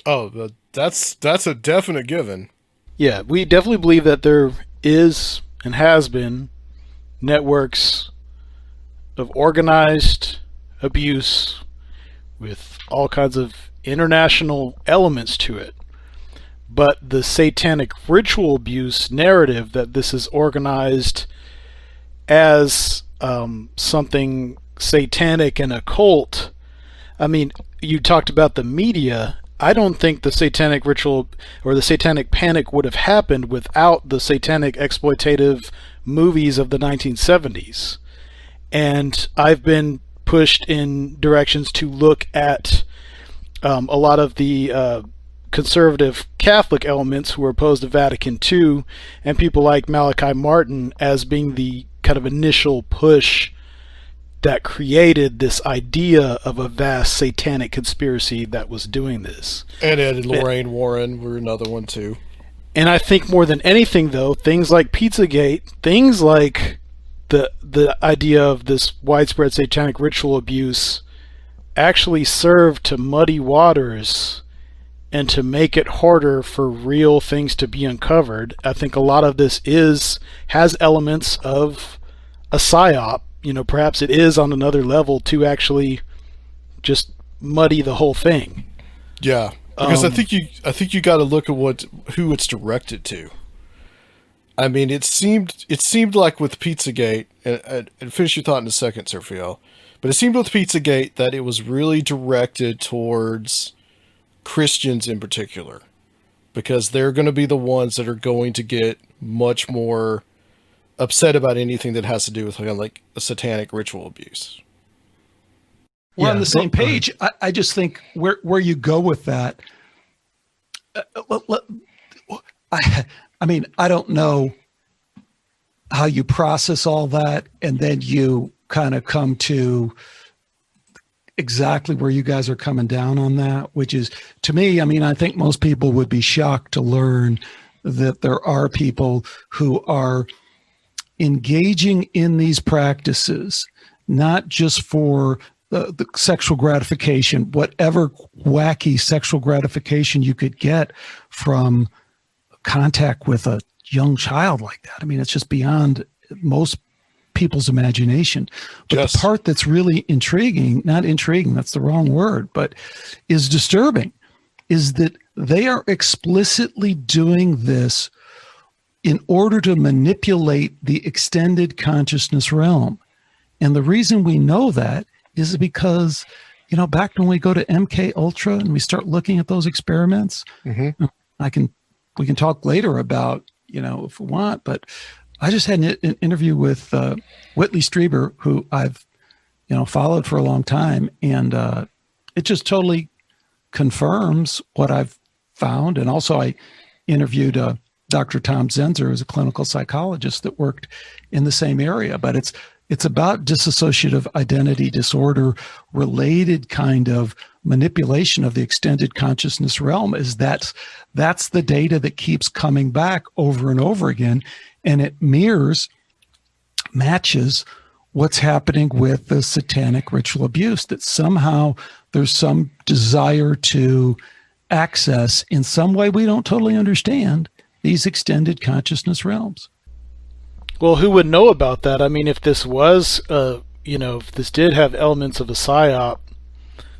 Oh, that's a definite given. Yeah, we definitely believe that there is and has been networks of organized abuse with all kinds of international elements to it. But the satanic ritual abuse narrative that this is organized as something satanic and occult, I mean, you talked about the media. I don't think the satanic ritual or the satanic panic would have happened without the satanic exploitative movies of the 1970s. And I've been pushed in directions to look at a lot of the conservative Catholic elements who are opposed to Vatican II, and people like Malachi Martin as being the kind of initial push that created this idea of a vast satanic conspiracy that was doing this. And Ed and Lorraine Warren were another one too. And I think more than anything, though, things like Pizzagate, things like the idea of this widespread satanic ritual abuse actually served to muddy waters and to make it harder for real things to be uncovered. I think a lot of this has elements of a psyop. Perhaps it is on another level to actually just muddy the whole thing. Yeah, because I think you got to look at who it's directed to. I mean, it seemed like with Pizzagate, and finish your thought in a second, Sir Fiel, but it seemed with Pizzagate that it was really directed towards Christians in particular, because they're going to be the ones that are going to get much more upset about anything that has to do with like a satanic ritual abuse. We're on the same page. I just think where you go with that. I mean, I don't know how you process all that, and then you kind of come to exactly where you guys are coming down on that, which is, to me, I mean, I think most people would be shocked to learn that there are people who are engaging in these practices not just for the sexual gratification, whatever wacky sexual gratification you could get from contact with a young child like that. I mean, it's just beyond most people's imagination. But Yes. the part that's really intriguing, not intriguing, that's the wrong word, but is disturbing, is that they are explicitly doing this in order to manipulate the extended consciousness realm. And the reason we know that is because, you know, back when we go to MK Ultra and we start looking at those experiments, Mm-hmm. we can talk later about, you know, if we want, but I just had an interview with Whitley Strieber, who I've, you know, followed for a long time. And it just totally confirms what I've found. And also I interviewed Dr. Tom Zenzer, who's a clinical psychologist that worked in the same area, but it's about dissociative identity disorder related kind of manipulation of the extended consciousness realm. Is that's the data that keeps coming back over and over again, and it matches what's happening with the satanic ritual abuse, that somehow there's some desire to access in some way we don't totally understand these extended consciousness realms. Well, who would know about that? I mean, if this was, if this did have elements of a psyop,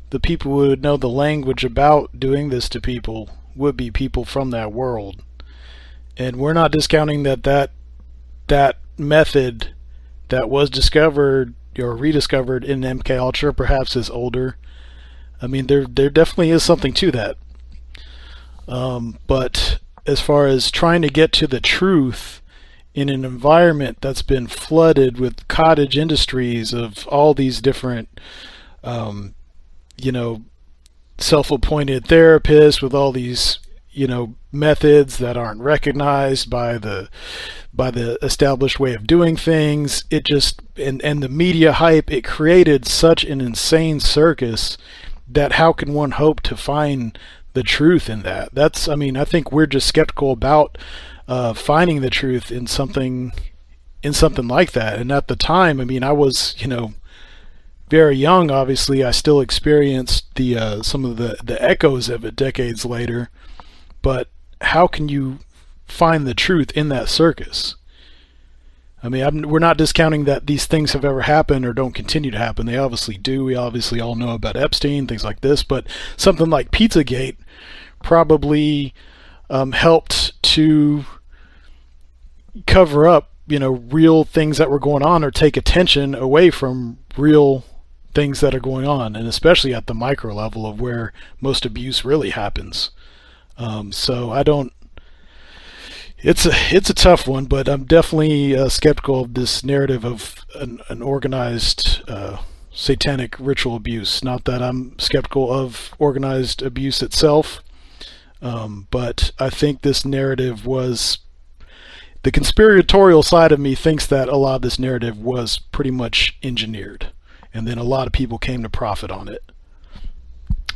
the people who would know the language about doing this to people would be people from that world. And we're not discounting that method that was discovered or rediscovered in MK Ultra perhaps is older. I mean, there definitely is something to that. But as far as trying to get to the truth in an environment that's been flooded with cottage industries of all these different, self-appointed therapists with all these, methods that aren't recognized by the established way of doing things, it just, and the media hype, it created such an insane circus that how can one hope to find the truth in that? I think we're just skeptical about finding the truth in something like that. And at the time, I was, very young. Obviously, I still experienced some of the echoes of it decades later. But how can you find the truth in that circus? We're not discounting that these things have ever happened or don't continue to happen. They obviously do. We obviously all know about Epstein, things like this. But something like Pizzagate probably helped to cover up, real things that were going on, or take attention away from real things that are going on, and especially at the micro level of where most abuse really happens. It's a tough one, but I'm definitely skeptical of this narrative of an organized satanic ritual abuse. Not that I'm skeptical of organized abuse itself, but I think this narrative was, the conspiratorial side of me thinks that a lot of this narrative was pretty much engineered, and then a lot of people came to profit on it.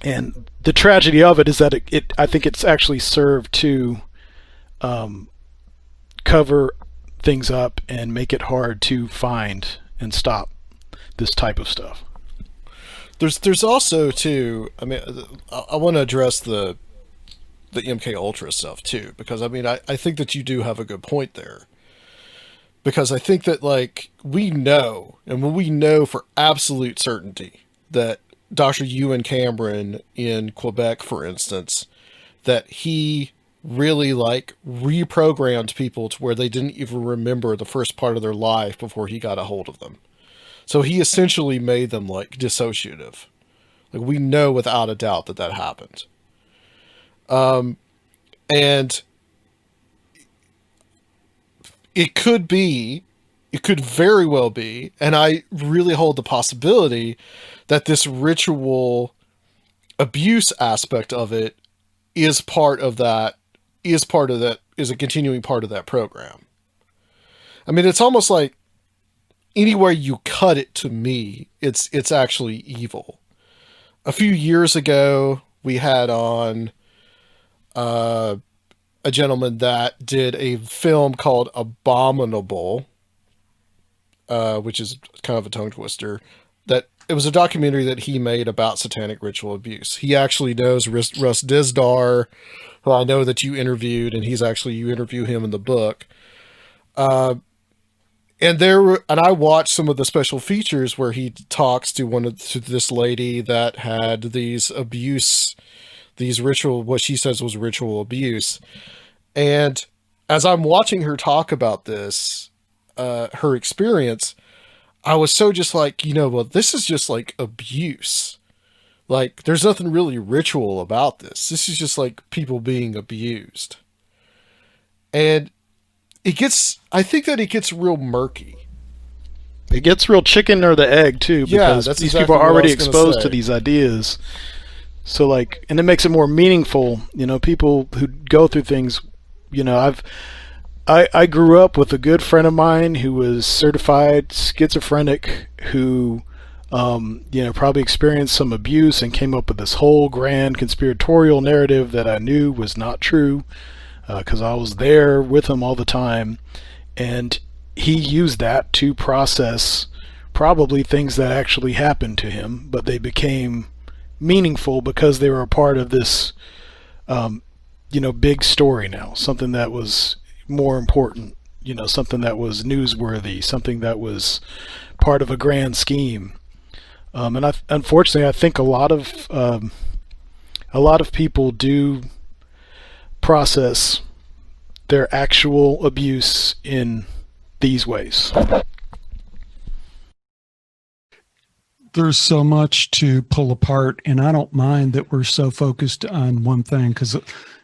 And the tragedy of it is that I think it's actually served to cover things up and make it hard to find and stop this type of stuff. There's also too. I want to address the MK Ultra stuff too, because I think that you do have a good point there. Because I think that we know, and when we know for absolute certainty that Dr. Ewan Cameron in Quebec, for instance, that he really reprogrammed people to where they didn't even remember the first part of their life before he got a hold of them. So he essentially made them dissociative. We know without a doubt that happened. And it could very well be, and I really hold the possibility that this ritual abuse aspect of it is a continuing part of that program. It's almost like anywhere you cut it, to me, it's actually evil. A few years ago, we had on a gentleman that did a film called Abominable, which is kind of a tongue twister, that it was a documentary that he made about satanic ritual abuse. He actually knows Russ Dizdar, who I know that you interviewed, and you interview him in the book. And I watched some of the special features where he talks to this lady that had what she says was ritual abuse. And as I'm watching her talk about this, her experience, I was so just like, well, this is just like abuse. Like, there's nothing really ritual about this. This is just like people being abused. And I think that it gets real murky. It gets real chicken or the egg too, because that's these exactly people are what I already was gonna exposed say. to these ideas. So and it makes it more meaningful. People who go through things, I grew up with a good friend of mine who was certified schizophrenic, who probably experienced some abuse and came up with this whole grand conspiratorial narrative that I knew was not true, because I was there with him all the time, and he used that to process probably things that actually happened to him, but they became meaningful because they were a part of this big story now, something that was more important, something that was newsworthy, something that was part of a grand scheme. Unfortunately, I think a lot of people do process their actual abuse in these ways. There's so much to pull apart, and I don't mind that we're so focused on one thing, because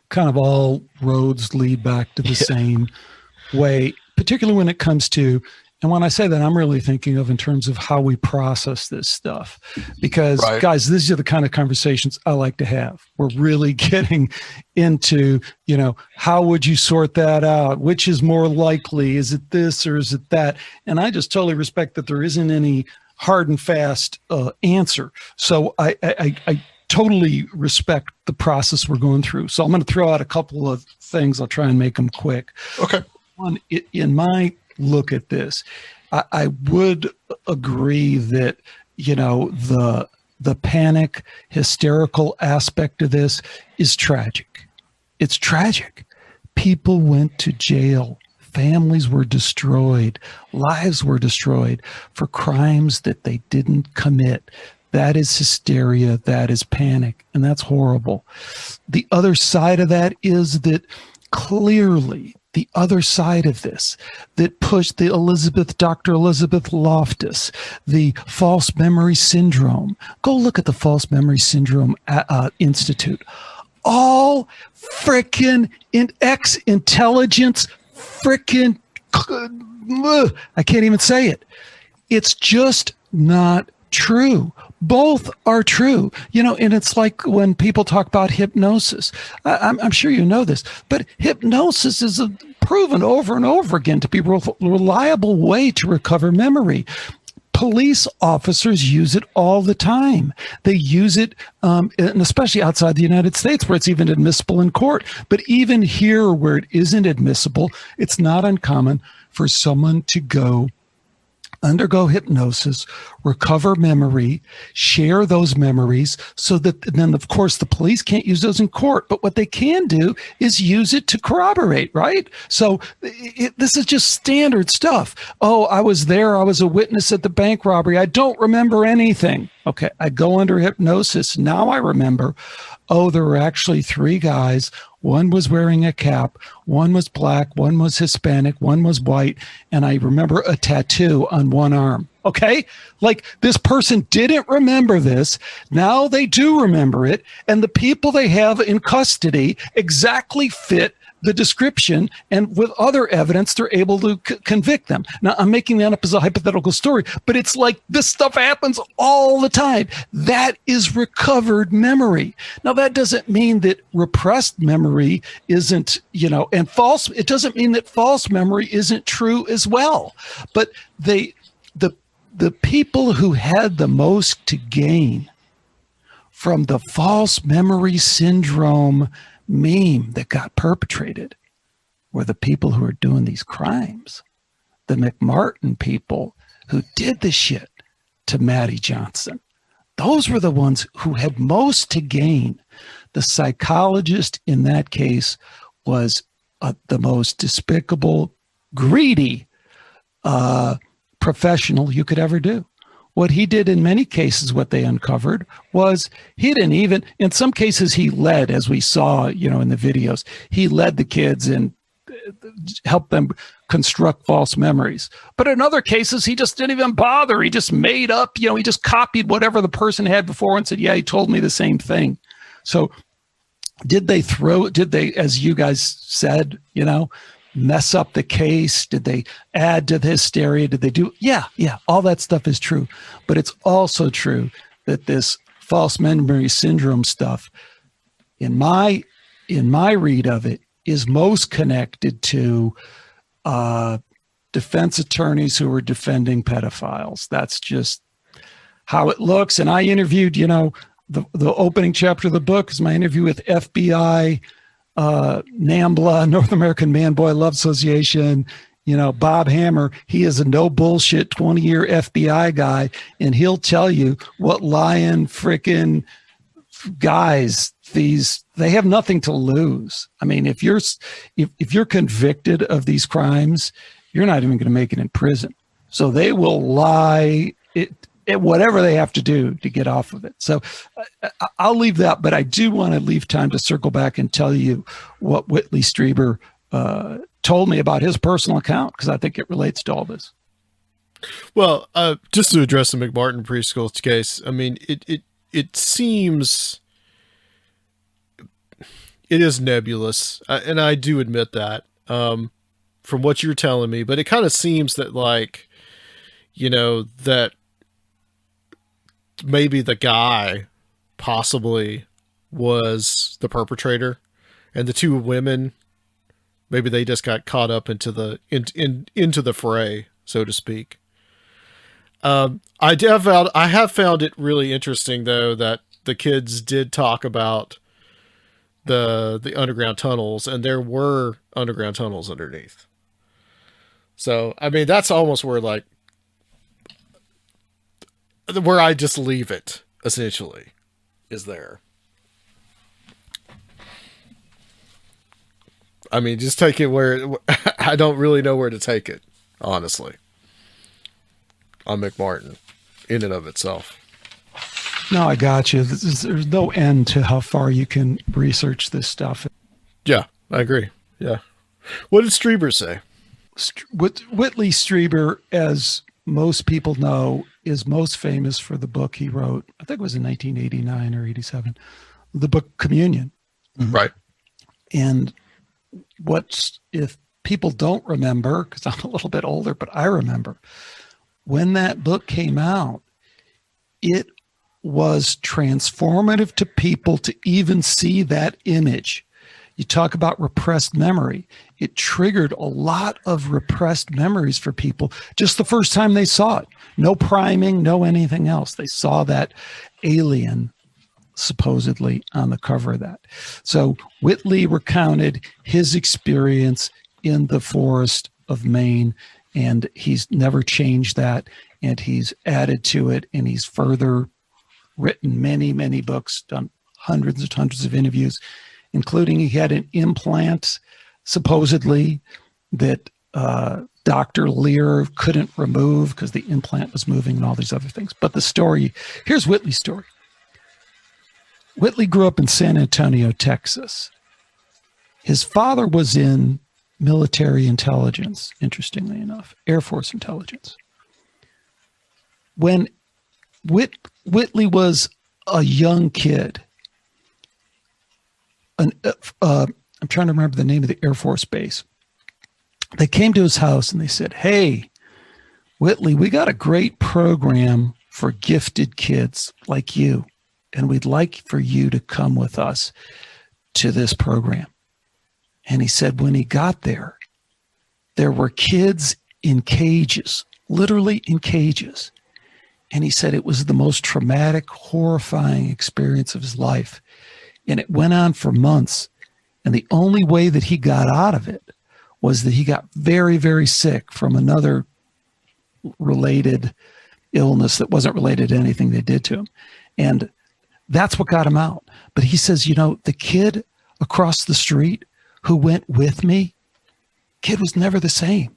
kind of all roads lead back to the same way, particularly when it comes to, and when I say that, I'm really thinking of in terms of how we process this stuff. Because, guys, these are the kind of conversations I like to have. We're really getting into, how would you sort that out? Which is more likely? Is it this or is it that? And I just totally respect that there isn't any hard and fast answer. So I totally respect the process we're going through. So I'm going to throw out a couple of things. I'll try and make them quick. Okay. One, in my look at this, I would agree that, the panic, hysterical aspect of this is tragic. It's tragic. People went to jail. Families were destroyed. Lives were destroyed for crimes that they didn't commit. That is hysteria. That is panic. And that's horrible. The other side of that is that clearly the other side of this that pushed Dr. Elizabeth Loftus, the false memory syndrome. Go look at the False Memory Syndrome Institute. All frickin' ex-intelligence frickin' I can't even say it. It's just not true. Both are true, and it's like when people talk about hypnosis. I'm sure you know this, but hypnosis is proven over and over again to be a reliable way to recover memory. Police officers use it all the time. They use it, and especially outside the United States, where it's even admissible in court. But even here, where it isn't admissible, it's not uncommon for someone to undergo hypnosis, recover memory, share those memories, so that then, of course, the police can't use those in court. But what they can do is use it to corroborate, right? So this is just standard stuff. Oh, I was there. I was a witness at the bank robbery. I don't remember anything. Okay, I go under hypnosis. Now I remember. Oh, there were actually 3 guys. One was wearing a cap, one was black, one was Hispanic, one was white, and I remember a tattoo on one arm. Okay? Like, this person didn't remember this. Now they do remember it, and the people they have in custody exactly fit the description, and with other evidence, they're able to convict them. Now, I'm making that up as a hypothetical story, but it's like this stuff happens all the time. That is recovered memory. Now, that doesn't mean that repressed memory isn't, and it doesn't mean that false memory isn't true as well. But the people who had the most to gain from the false memory syndrome meme that got perpetrated were the people who are doing these crimes. The McMartin people, who did the shit to Maddie Johnson. Those were the ones who had most to gain. The psychologist in that case was the most despicable, greedy professional you could ever do. What he did in many cases, what they uncovered was he didn't even, in some cases he led, as we saw, in the videos, he led the kids and helped them construct false memories. But in other cases, he just didn't even bother. He just made up, he just copied whatever the person had before and said, yeah, he told me the same thing. So did they, as you guys said, mess up the case? Did they add to the hysteria? Did they do? Yeah, all that stuff is true. But it's also true that this false memory syndrome stuff, in my read of it, is most connected to defense attorneys who are defending pedophiles. That's just how it looks. And I interviewed, the opening chapter of the book is my interview with FBI, NAMBLA, North American Man Boy Love Association, Bob Hammer. He is a no bullshit 20-year FBI guy, and he'll tell you what lying frickin' guys, they have nothing to lose. I mean, if you're convicted of these crimes, you're not even going to make it in prison. So they will lie whatever they have to do to get off of it. So I'll leave that, but I do want to leave time to circle back and tell you what Whitley Strieber told me about his personal account, because I think it relates to all this. Well, just to address the McMartin preschool case, I mean, it seems it is nebulous, and I do admit that from what you're telling me, but it kind of seems that that maybe the guy possibly was the perpetrator, and the two women, maybe they just got caught up into the fray, so to speak. I have found it really interesting, though, that the kids did talk about the underground tunnels, and there were underground tunnels underneath. So, I mean, that's almost where I just leave it, essentially, is there. I mean, just take it where I don't really know where to take it, honestly, on McMartin in and of itself. No, I got you. There's no end to how far you can research this stuff. Yeah, I agree. Yeah. What did Strieber say? Whitley Strieber, as most people know, is most famous for the book he wrote, I think it was in 1989 or 87, the book Communion. Right. And if people don't remember, because I'm a little bit older, but I remember, when that book came out, it was transformative to people to even see that image. You talk about repressed memory. It triggered a lot of repressed memories for people just the first time they saw it. No priming, no anything else. They saw that alien supposedly on the cover of that. So Whitley recounted his experience in the forest of Maine, and he's never changed that, and he's added to it, and he's further written many, many books, done hundreds and hundreds of interviews, including he had an implant, supposedly, that Dr. Lear couldn't remove because the implant was moving and all these other things. But the story, here's Whitley's story. Whitley grew up in San Antonio, Texas. His father was in military intelligence, interestingly enough, Air Force intelligence. When Whitley was a young kid, I'm trying to remember the name of the Air Force base. They came to his house and they said, "Hey, Whitley, we got a great program for gifted kids like you, and we'd like for you to come with us to this program." And he said when he got there, there were kids in cages, literally in cages. And he said it was the most traumatic, horrifying experience of his life. And it went on for months. And the only way that he got out of it was that he got very, very sick from another related illness that wasn't related to anything they did to him. And that's what got him out. But he says, the kid across the street who went with me, kid was never the same.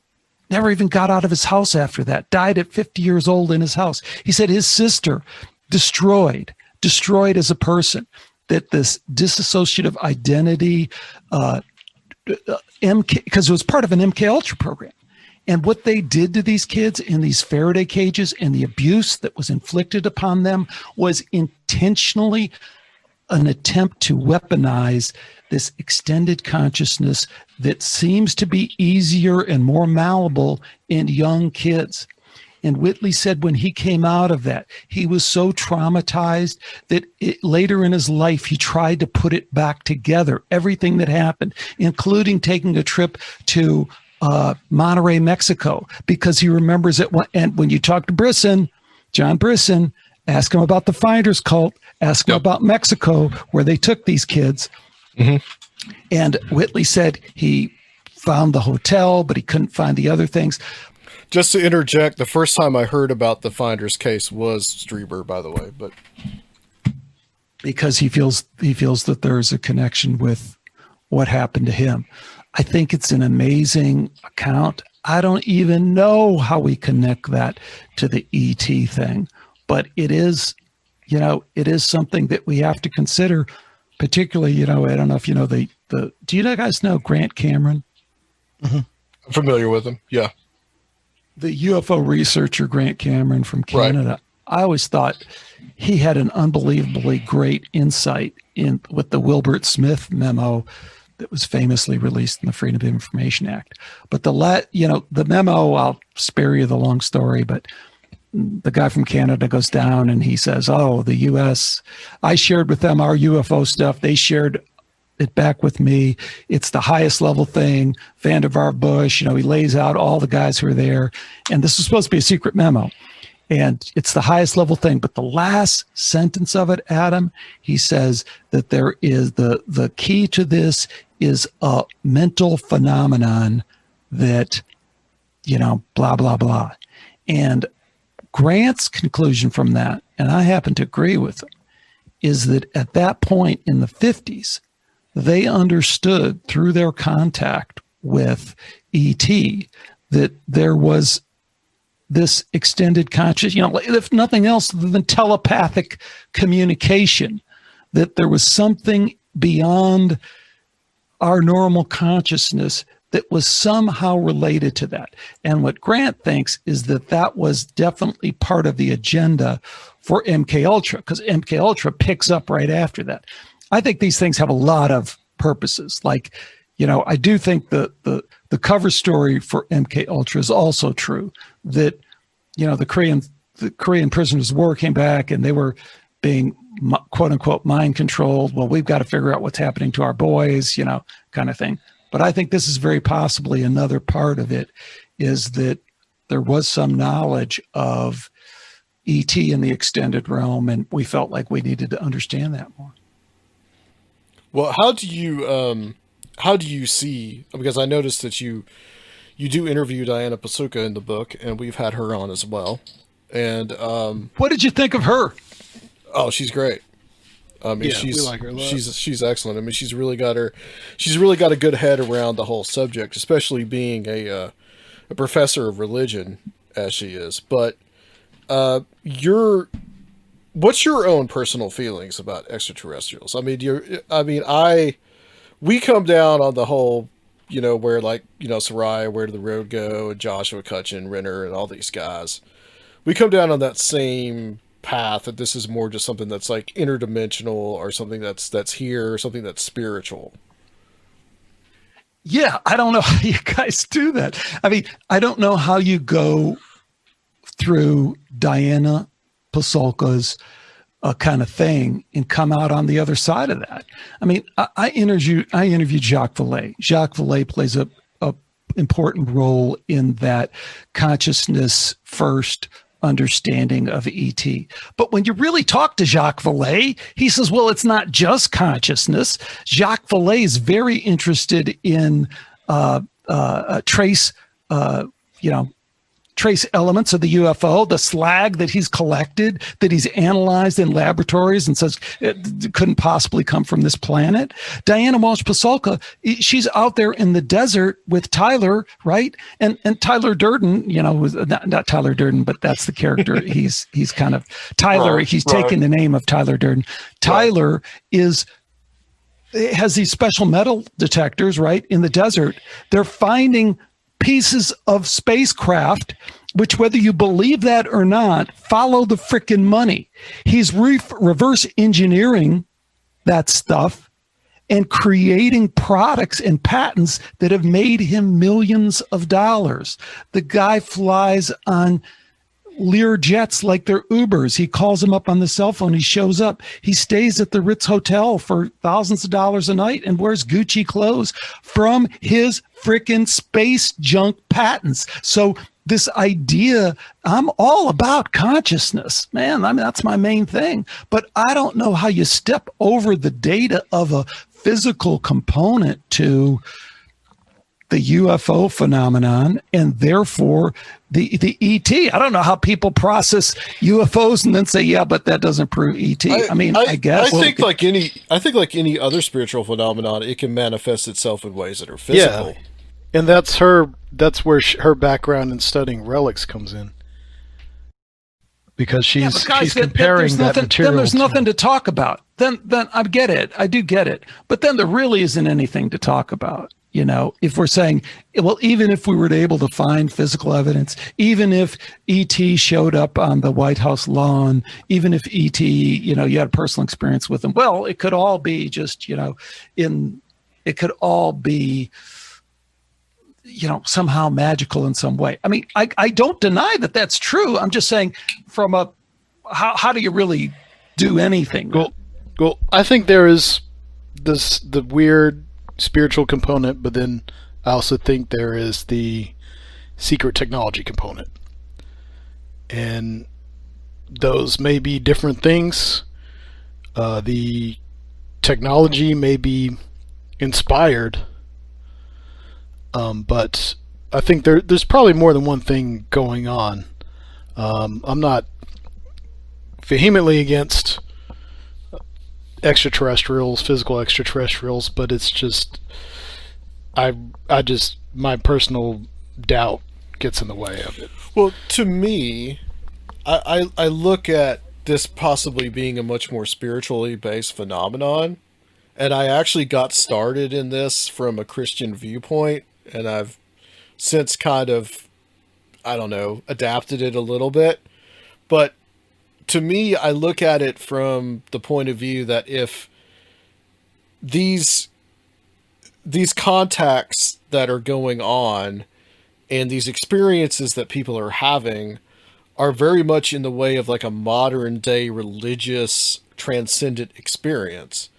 Never even got out of his house after that. Died at 50 years old in his house. He said his sister destroyed as a person. That this dissociative identity, because it was part of an MK Ultra program. And what they did to these kids in these Faraday cages and the abuse that was inflicted upon them was intentionally an attempt to weaponize this extended consciousness that seems to be easier and more malleable in young kids. And Whitley said when he came out of that, he was so traumatized that later in his life, he tried to put it back together, everything that happened, including taking a trip to Monterrey, Mexico, because he remembers it. And when you talk to Brisson, John Brisson, ask him about the Finders cult, ask him about Mexico, where they took these kids. Mm-hmm. And Whitley said he found the hotel, but he couldn't find the other things. Just to interject, the first time I heard about the Finders case was Strieber, by the way, but because he feels that there's a connection with what happened to him. I think it's an amazing account. I don't even know how we connect that to the ET thing, but it is, it is something that we have to consider, particularly, I don't know if do you guys know Grant Cameron? Mm-hmm. I'm familiar with him. Yeah. The UFO researcher, Grant Cameron from Canada. Right. I always thought he had an unbelievably great insight with the Wilbert Smith memo that was famously released in the Freedom of Information Act. But the memo, I'll spare you the long story, but the guy from Canada goes down and he says, the U.S., I shared with them our UFO stuff. They shared it back with me. It's the highest level thing. Vandervaart Bush, he lays out all the guys who are there. And this is supposed to be a secret memo. And it's the highest level thing. But the last sentence of it, Adam, he says that there is the key to this is a mental phenomenon that, blah, blah, blah. And Grant's conclusion from that, and I happen to agree with him, is that at that point in the 50s, they understood through their contact with ET that there was this extended conscious, if nothing else other than telepathic communication, that there was something beyond our normal consciousness that was somehow related to that. And what Grant thinks is that was definitely part of the agenda for MK Ultra, because MK Ultra picks up right after that. I think these things have a lot of purposes. Like, I do think the cover story for MK Ultra is also true, that, the Korean prisoners of war came back and they were being quote unquote mind controlled. Well, we've got to figure out what's happening to our boys, kind of thing. But I think this is very possibly another part of it, is that there was some knowledge of ET in the extended realm, and we felt like we needed to understand that more. Well, how do you see, because I noticed that you do interview Diana Pasuka in the book, and we've had her on as well. And what did you think of her? Oh, she's great. I mean, we like her a lot. She's excellent. I mean, she's really got a good head around the whole subject, especially being a professor of religion as she is. But what's your own personal feelings about extraterrestrials? I mean, we come down on the whole, where Soraya, Where Did the Road Go, and Joshua Cutchin, Renner, and all these guys. We come down on that same path that this is more just something that's like interdimensional, or something that's here, or something that's spiritual. Yeah, I don't know how you guys do that. I mean, I don't know how you go through Diana Pasulka's kind of thing and come out on the other side of that. I mean, I interviewed Jacques Vallée. Jacques Vallée plays a important role in that consciousness first understanding of ET. But when you really talk to Jacques Vallée, he says, well, it's not just consciousness. Jacques Vallée is very interested in trace, trace elements of the UFO, the slag that he's collected, that he's analyzed in laboratories and says it couldn't possibly come from this planet. Diana Walsh-Pasulka, she's out there in the desert with Tyler, right? And Tyler Durden, you know, was not Tyler Durden, but that's the character. he's kind of Tyler. He's taken the name of Tyler Durden. Tyler has these special metal detectors, right, in the desert. They're finding pieces of spacecraft, which, whether you believe that or not, follow the frickin' money. He's reverse engineering that stuff and creating products and patents that have made him millions of dollars. The guy flies on Lear jets like they're Ubers. He calls them up on the cell phone. He shows up. He stays at the Ritz Hotel for thousands of dollars a night and wears Gucci clothes from his frickin' space junk patents. So this idea, I'm all about consciousness, man. I mean, that's my main thing. But I don't know how you step over the data of a physical component to the UFO phenomenon and therefore the ET. I don't know how people process UFOs and then say, yeah, but that doesn't prove ET. I guess. I think like any other spiritual phenomenon, it can manifest itself in ways that are physical. Yeah. And that's where her background in studying relics comes in. Because she's comparing that material. Then there's nothing to talk about. Then I get it. I do get it. But then there really isn't anything to talk about. You know, if we're saying, well, even if we were able to find physical evidence, even if ET showed up on the White House lawn, even if ET, you know, you had a personal experience with them, well, it could all be just, you know, it could all be, you know, somehow magical in some way. I mean, I don't deny that that's true. I'm just saying from how do you really do anything? Well, I think there is the weird spiritual component, but then I also think there is the secret technology component. And those may be different things. The technology may be inspired, but I think there's probably more than one thing going on. I'm not vehemently against extraterrestrials, physical extraterrestrials, but it's just my personal doubt gets in the way of it. Well, to me, I look at this possibly being a much more spiritually based phenomenon, and I actually got started in this from a Christian viewpoint, and I've since kind of, I don't know, adapted it a little bit, but to me, I look at it from the point of view that if these contacts that are going on and these experiences that people are having are very much in the way of like a modern day religious transcendent experience,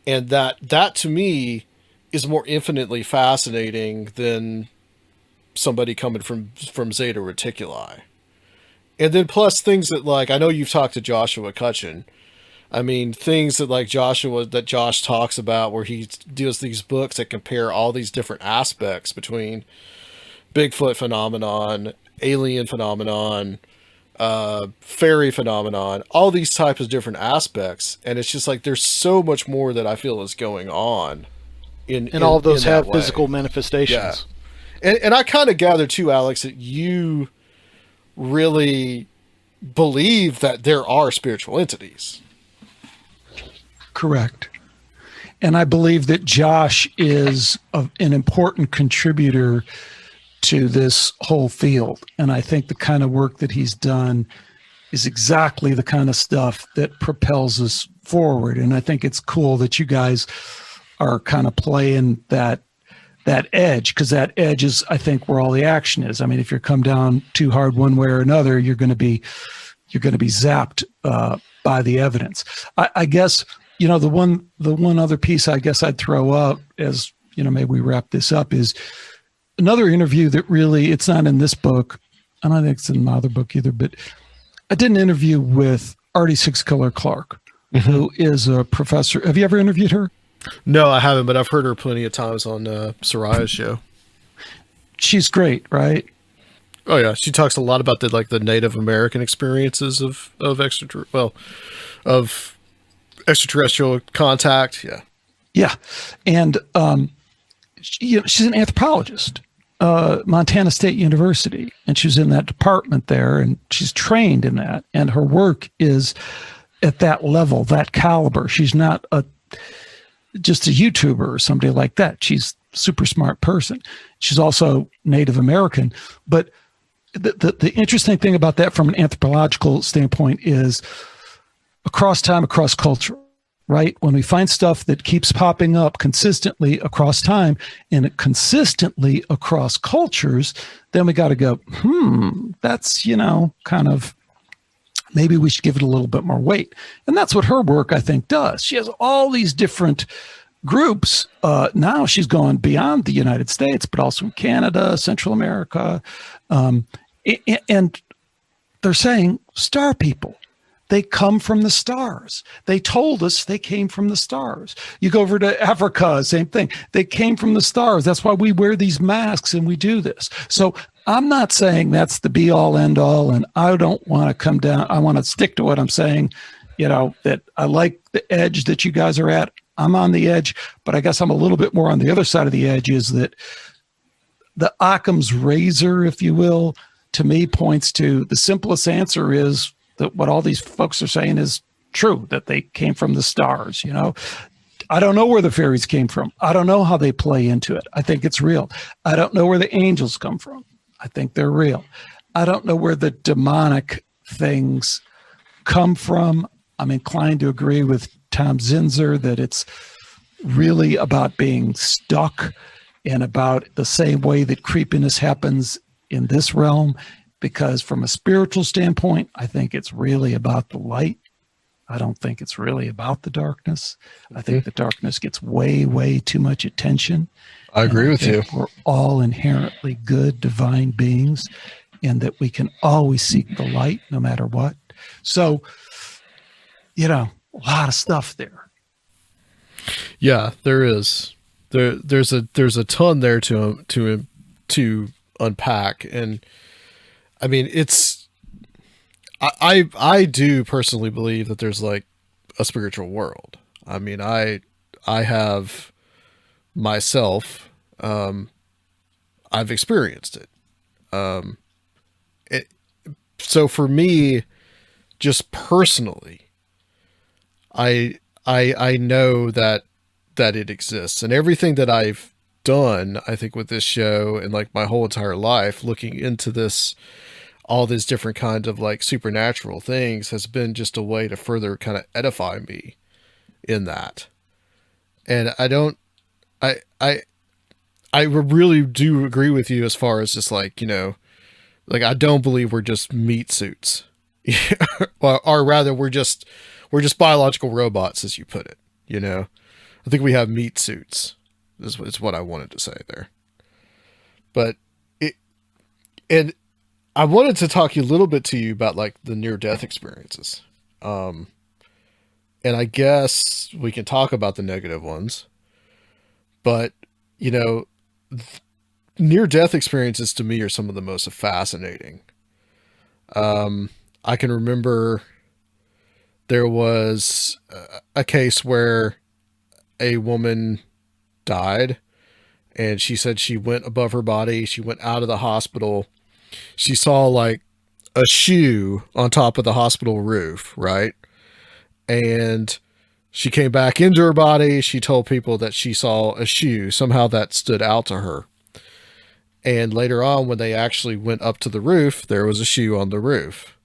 and that to me is more infinitely fascinating than somebody coming from Zeta Reticuli. And then plus things that, like, I know you've talked to Joshua Cutchin. I mean, things that like Josh talks about where he does these books that compare all these different aspects between Bigfoot phenomenon, alien phenomenon, fairy phenomenon, all these types of different aspects. And it's just like, there's so much more that I feel is going on. And all of those have physical manifestations. Yeah. And I kind of gather too, Alex, that you really believe that there are spiritual entities. Correct. And I believe that Josh is an important contributor to this whole field. And I think the kind of work that he's done is exactly the kind of stuff that propels us forward. And I think it's cool that you guys are kind of playing that edge, because that edge is, I think, where all the action is. I mean, if you come down too hard one way or another, you're going to be zapped by the evidence. I guess, you know, the one other piece I guess I'd throw out as, you know, maybe we wrap this up, is another interview that really, it's not in this book. I don't think it's in my other book either, but I did an interview with Artie Six Killer Clark, who is a professor. Have you ever interviewed her? No, I haven't, but I've heard her plenty of times on Soraya's show. She's great, right? Oh yeah, she talks a lot about the Native American experiences of extraterrestrial contact. Yeah. Yeah. And, she's an anthropologist, Montana State University, and she's in that department there, and she's trained in that. And her work is at that level, that caliber. She's not just a YouTuber or somebody like that. She's a super smart person. She's also Native American. But the interesting thing about that from an anthropological standpoint is across time, across culture, right? When we find stuff that keeps popping up consistently across time and consistently across cultures, then we got to go, that's, kind of, maybe we should give it a little bit more weight. And that's what her work, I think, does. She has all these different groups. Now she's gone beyond the United States, but also in Canada, Central America. And they're saying star people. They come from the stars. They told us they came from the stars. You go over to Africa, same thing. They came from the stars. That's why we wear these masks and we do this. So I'm not saying that's the be all end all, and I don't want to come down. I want to stick to what I'm saying, that I like the edge that you guys are at. I'm on the edge, but I guess I'm a little bit more on the other side of the edge, is that the Occam's razor, if you will, to me points to the simplest answer is that what all these folks are saying is true, that they came from the stars. I don't know where the fairies came from. I don't know how they play into it. I think it's real. I don't know where the angels come from. I think they're real. I don't know where the demonic things come from. I'm inclined to agree with Tom Zinzer that it's really about being stuck and about the same way that creepiness happens in this realm, because from a spiritual standpoint, I think it's really about the light. I don't think it's really about the darkness. I think the darkness gets way, way too much attention. I agree with you. We're all inherently good, divine beings, and that we can always seek the light no matter what. So, a lot of stuff there. Yeah, there is. There's a ton there to unpack, and I mean, I do personally believe that there's like a spiritual world. I mean, I have myself, I've experienced it. So for me, just personally, I know that it exists, and everything that I've done, I think, with this show and like my whole entire life, looking into all these different kinds of like supernatural things, has been just a way to further kind of edify me in that. And I really do agree with you as far as just like, like, I don't believe we're just meat suits, or rather we're just biological robots, as you put it. I think we have meat suits is what I wanted to say there. But and I wanted to talk a little bit to you about like the near-death experiences. And I guess we can talk about the negative ones, but near-death experiences to me are some of the most fascinating. I can remember there was a case where a woman died, and she said she went above her body. She went out of the hospital. She saw like a shoe on top of the hospital roof, right? And she came back into her body. She told people that she saw a shoe. Somehow that stood out to her. And later on, when they actually went up to the roof, there was a shoe on the roof.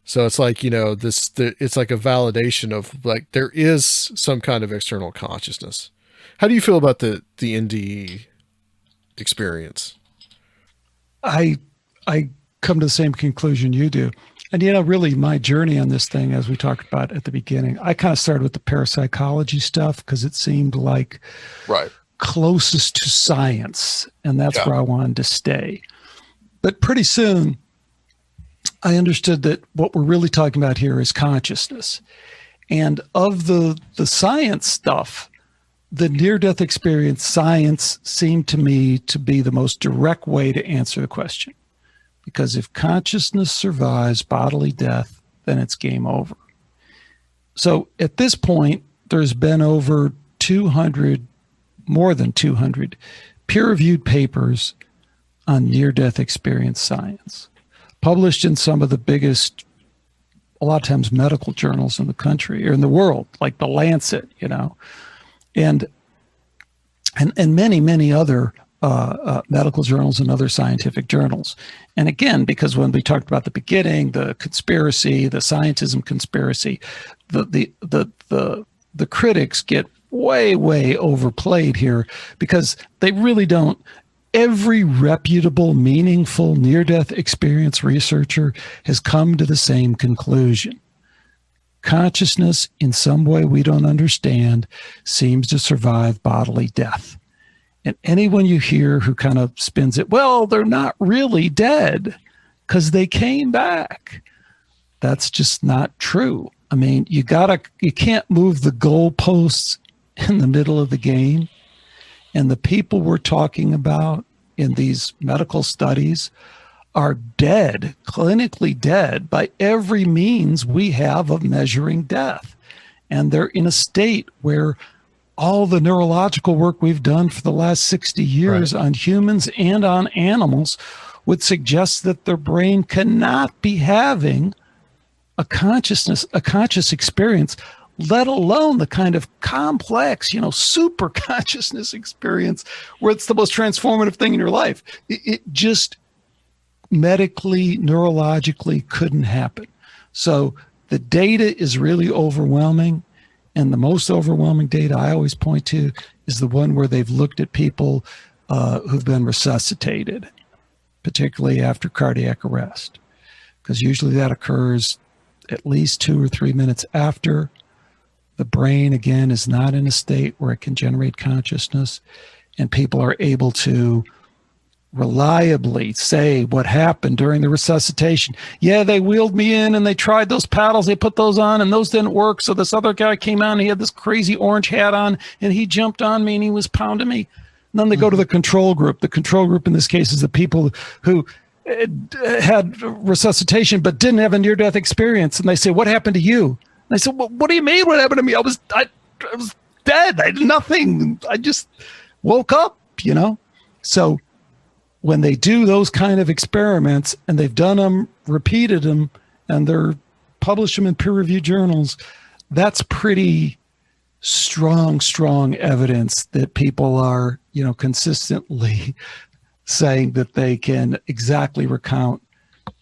So it's like, it's like a validation of like, there is some kind of external consciousness. How do you feel about the NDE experience? I come to the same conclusion you do. And, really my journey on this thing, as we talked about at the beginning, I kind of started with the parapsychology stuff because it seemed like closest to science. And that's where I wanted to stay. But pretty soon I understood that what we're really talking about here is consciousness. And of the science stuff, the near-death experience science seemed to me to be the most direct way to answer the question. because if consciousness survives bodily death, then it's game over. So at this point, there's been over 200, more than 200 peer-reviewed papers on near-death experience science, published in some of the biggest, a lot of times, medical journals in the country or in the world, like The Lancet, and many, many other medical journals and other scientific journals. And again, because when we talked about the beginning, the conspiracy, the scientism conspiracy, the critics get way, way overplayed here, because they really don't. Every reputable, meaningful near-death experience researcher has come to the same conclusion. Consciousness, in some way we don't understand, seems to survive bodily death. And anyone you hear who kind of spins it, well, they're not really dead because they came back. That's just not true. I mean, you can't move the goalposts in the middle of the game. And the people we're talking about in these medical studies are dead, clinically dead, by every means we have of measuring death. And they're in a state where all the neurological work we've done for the last 60 years on humans and on animals would suggest that their brain cannot be having a conscious experience, let alone the kind of complex, super consciousness experience where it's the most transformative thing in your life. It just medically, neurologically couldn't happen. So the data is really overwhelming. And the most overwhelming data I always point to is the one where they've looked at people who've been resuscitated, particularly after cardiac arrest, because usually that occurs at least 2 or 3 minutes after. The brain, again, is not in a state where it can generate consciousness, and people are able to reliably say what happened during the resuscitation. Yeah, they wheeled me in and they tried those paddles, they put those on and those didn't work. So this other guy came out and he had this crazy orange hat on and he jumped on me and he was pounding me. And then they go to the control group. The control group in this case is the people who had resuscitation but didn't have a near-death experience. And they say, what happened to you? And I said, well, what do you mean what happened to me? I was dead. I did nothing. I just woke up, So when they do those kind of experiments, and they've done them, repeated them, and they're published them in peer-reviewed journals, that's pretty strong evidence that people are, consistently saying that they can exactly recount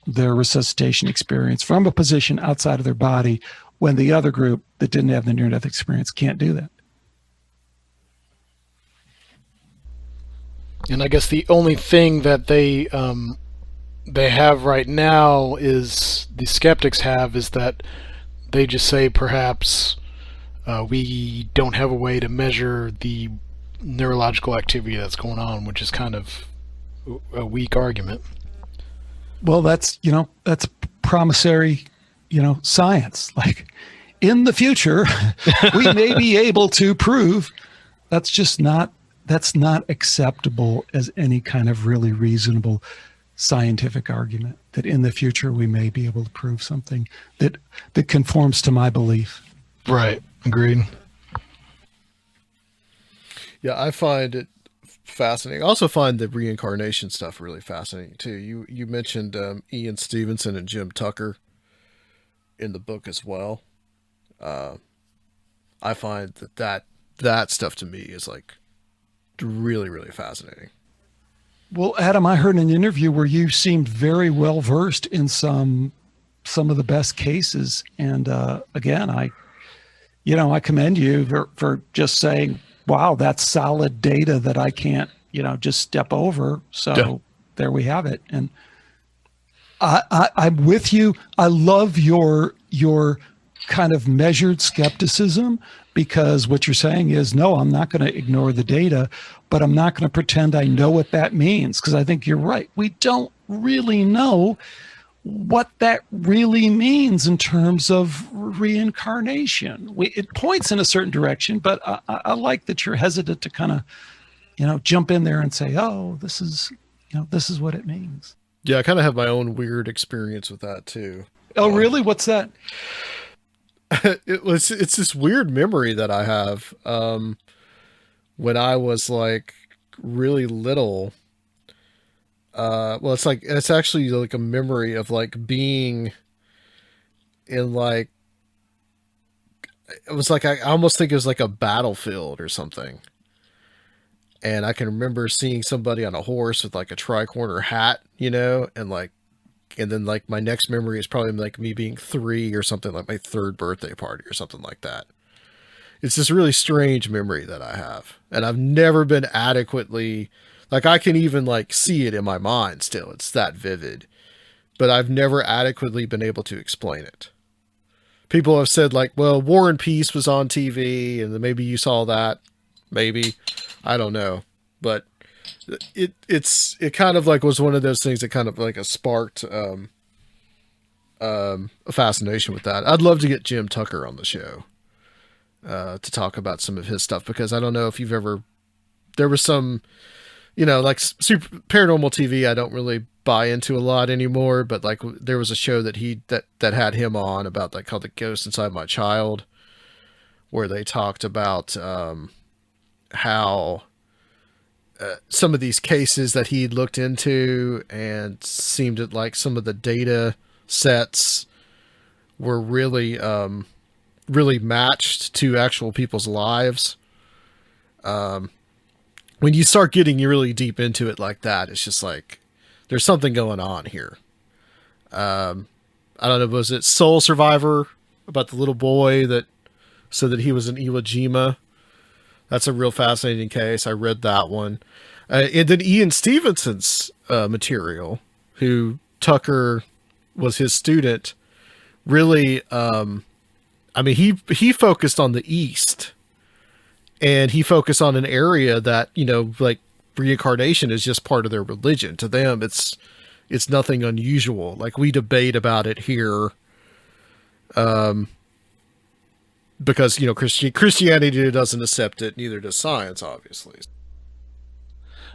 their resuscitation experience from a position outside of their body, when the other group that didn't have the near-death experience can't do that. And I guess the only thing that they have right now is the skeptics have is that they just say perhaps we don't have a way to measure the neurological activity that's going on, which is kind of a weak argument. Well, that's promissory, science. Like in the future, we may be able to prove that's not acceptable as any kind of really reasonable scientific argument, that in the future we may be able to prove something that conforms to my belief. Right. Agreed. Yeah, I find it fascinating. I also find the reincarnation stuff really fascinating too. You mentioned Ian Stevenson and Jim Tucker in the book as well. I find that stuff to me is like really, really fascinating. Well, Adam, I heard an interview where you seemed very well versed in some of the best cases, and again, I commend you for just saying, "Wow, that's solid data that I can't, just step over." So There we have it, and I'm with you. I love your kind of measured skepticism, because what you're saying is, no, I'm not going to ignore the data, but I'm not going to pretend I know what that means, because I think you're right. We don't really know what that really means in terms of reincarnation. It points in a certain direction, but I like that you're hesitant to kind of, jump in there and say, oh, this is what it means. Yeah, I kind of have my own weird experience with that too. Oh, really? What's that? It's this weird memory that I have. When I was like really little. Well, it's actually like a memory of like being in like, it was like, I almost think it was like a battlefield or something. And I can remember seeing somebody on a horse with like a tricorner hat, you know, and then like my next memory is probably like me being 3 or something, like my 3rd birthday party or something like that. It's this really strange memory that I have. And I've never been adequately, like I can even like see it in my mind still. It's that vivid, but I've never adequately been able to explain it. People have said like, well, War and Peace was on TV and then maybe you saw that. Maybe, I don't know, but it kind of like was one of those things that kind of like a sparked, a fascination with that. I'd love to get Jim Tucker on the show, to talk about some of his stuff, because I don't know if you've ever, there was some, you know, like super paranormal TV, I don't really buy into a lot anymore, but like there was a show that that had him on about like called The Ghost Inside My Child, where they talked about, how some of these cases that he looked into and seemed like some of the data sets were really, really matched to actual people's lives. When you start getting really deep into it like that, it's just like, there's something going on here. I don't know, was it Soul Survivor about the little boy that said that he was an Iwo Jima? That's a real fascinating case. I read that one. And then Ian Stevenson's material, who Tucker was his student, really, I mean, he focused on the East, and he focused on an area that, you know, like reincarnation is just part of their religion. To them, it's nothing unusual. Like we debate about it here, because, you know, Christianity doesn't accept it, neither does science, obviously.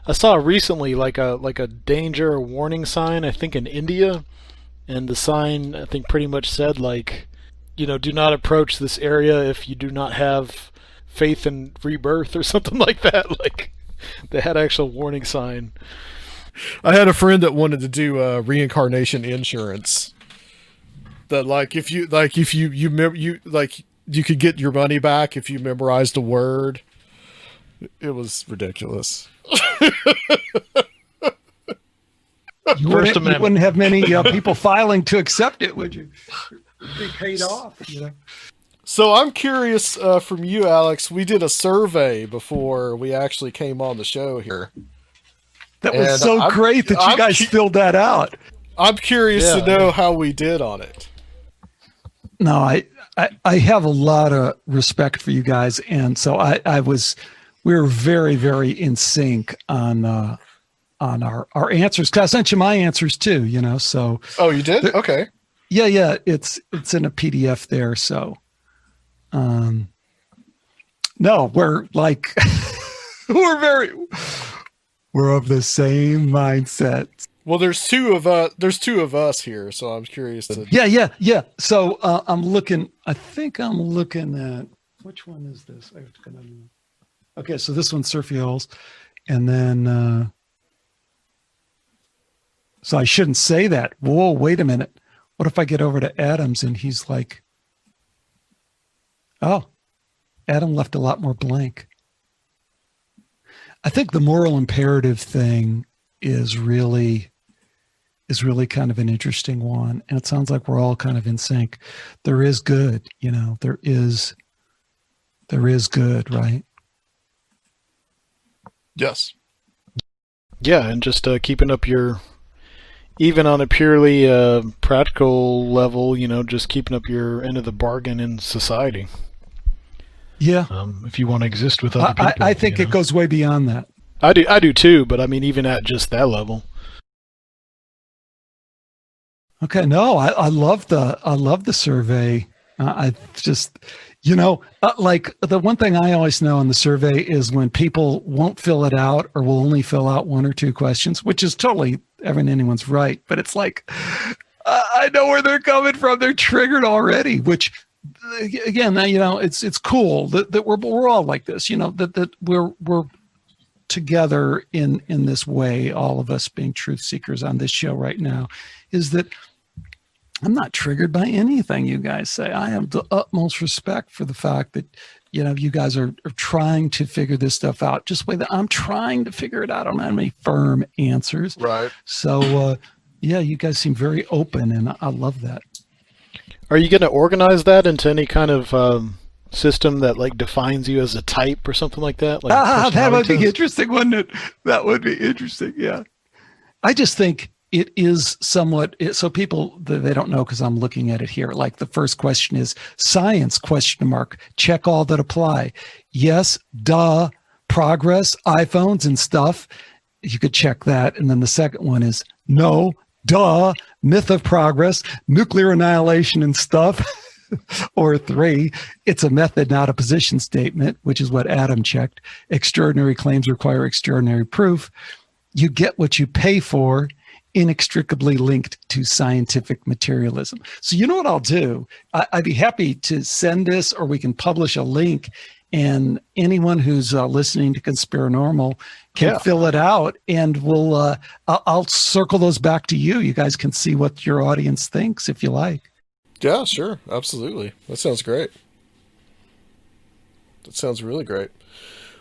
I saw recently like a danger or warning sign, I think in India, and the sign I think pretty much said like, you know, do not approach this area if you do not have faith in rebirth or something like that. Like they had actual warning sign. I had a friend that wanted to do reincarnation insurance. That like if you you could get your money back if you memorized a word. It was ridiculous. You wouldn't have many people filing to accept it, would you? It'd be paid off, you know. So I'm curious from you, Alex. We did a survey before we actually came on the show here. That was so great that you guys filled that out. I'm curious to know how we did on it. No, I have a lot of respect for you guys, and so we were very, very in sync on our answers. 'Cause I sent you my answers too, you know. So you did? Okay. Yeah, it's in a PDF there. So, no, we're like we're of the same mindset. Well, there's two of us here, so I'm curious to. Yeah. So I think I'm looking at, which one is this? Okay, so this one's Surfy Holes, and then so I shouldn't say that. Whoa, wait a minute. What if I get over to Adam's and he's like, oh, Adam left a lot more blank. I think the moral imperative thing is really kind of an interesting one. And it sounds like we're all kind of in sync. There is good, you know, there is good, right? Yes. Yeah, and just keeping up your, even on a purely practical level, you know, just keeping up your end of the bargain in society. Yeah. If you want to exist with other people. I think it goes way beyond that. I do too, but I mean, even at just that level. Okay, no, I love the survey. I just, Like the one thing I always know in the survey is when people won't fill it out or will only fill out one or two questions, which is totally anyone's right. But it's like, I know where they're coming from. They're triggered already, which again, it's cool that we're all like this, that we're together in this way, all of us being truth seekers on this show right now, is that I'm not triggered by anything you guys say. I have the utmost respect for the fact that, you guys are trying to figure this stuff out just the way that I'm trying to figure it out. I don't have any firm answers. Right. So, you guys seem very open, and I love that. Are you going to organize that into any kind of system that like defines you as a type or something like that? Like that would be interesting, wouldn't it? That would be interesting. Yeah. I just think it is somewhat, so people, they don't know because I'm looking at it here. Like the first question is science ? Check all that apply. Yes, duh, progress, iPhones and stuff. You could check that. And then the second one is no, duh, myth of progress, nuclear annihilation and stuff. Or 3, it's a method, not a position statement, which is what Adam checked. Extraordinary claims require extraordinary proof. You get what you pay for, inextricably linked to scientific materialism. So you know what I'll do? I'd be happy to send this, or we can publish a link, and anyone who's listening to Conspirinormal can fill it out, and I'll circle those back to you. You guys can see what your audience thinks if you like. Yeah, sure. Absolutely. That sounds great. That sounds really great.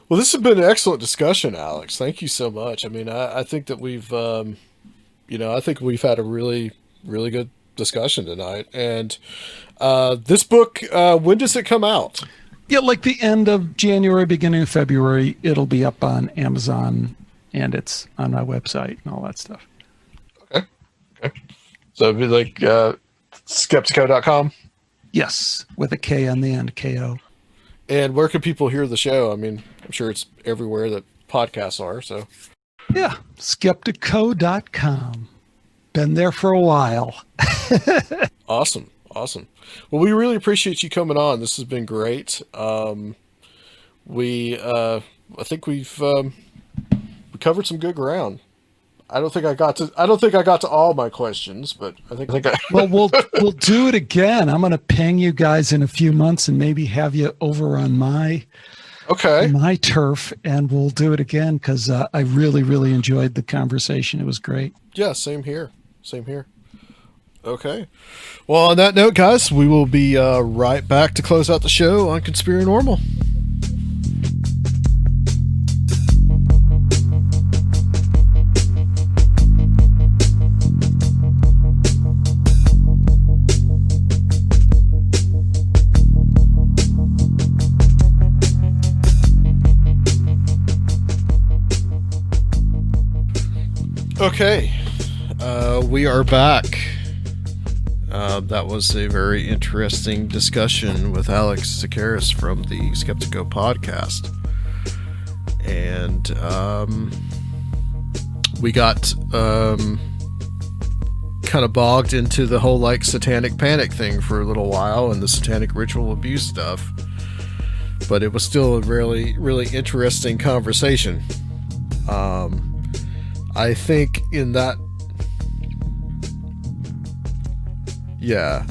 Well, this has been an excellent discussion, Alex. Thank you so much. I mean, I think that we've had a really, really good discussion tonight. And this book, when does it come out? Yeah, like the end of January, beginning of February. It'll be up on Amazon, and it's on my website and all that stuff. Okay. So it'd be like Skeptiko.com? Yes, with a K on the end, K-O. And where can people hear the show? I mean, I'm sure it's everywhere that podcasts are, so. Yeah, Skeptiko.com. Been there for a while. Awesome. Well, we really appreciate you coming on. This has been great. I think we covered some good ground. I don't think I got to all my questions, but I think I Well, we'll do it again. I'm going to ping you guys in a few months and maybe have you over on my turf, and we'll do it again because I really, really enjoyed the conversation. It was great. Yeah, same here. Okay. Well, on that note, guys, we will be right back to close out the show on Conspirinormal. Okay, we are back. That was a very interesting discussion with Alex Tsakiris from the Skeptiko podcast. And we got kind of bogged into the whole like satanic panic thing for a little while and the satanic ritual abuse stuff. But it was still a really, really interesting conversation. I think in that, yeah.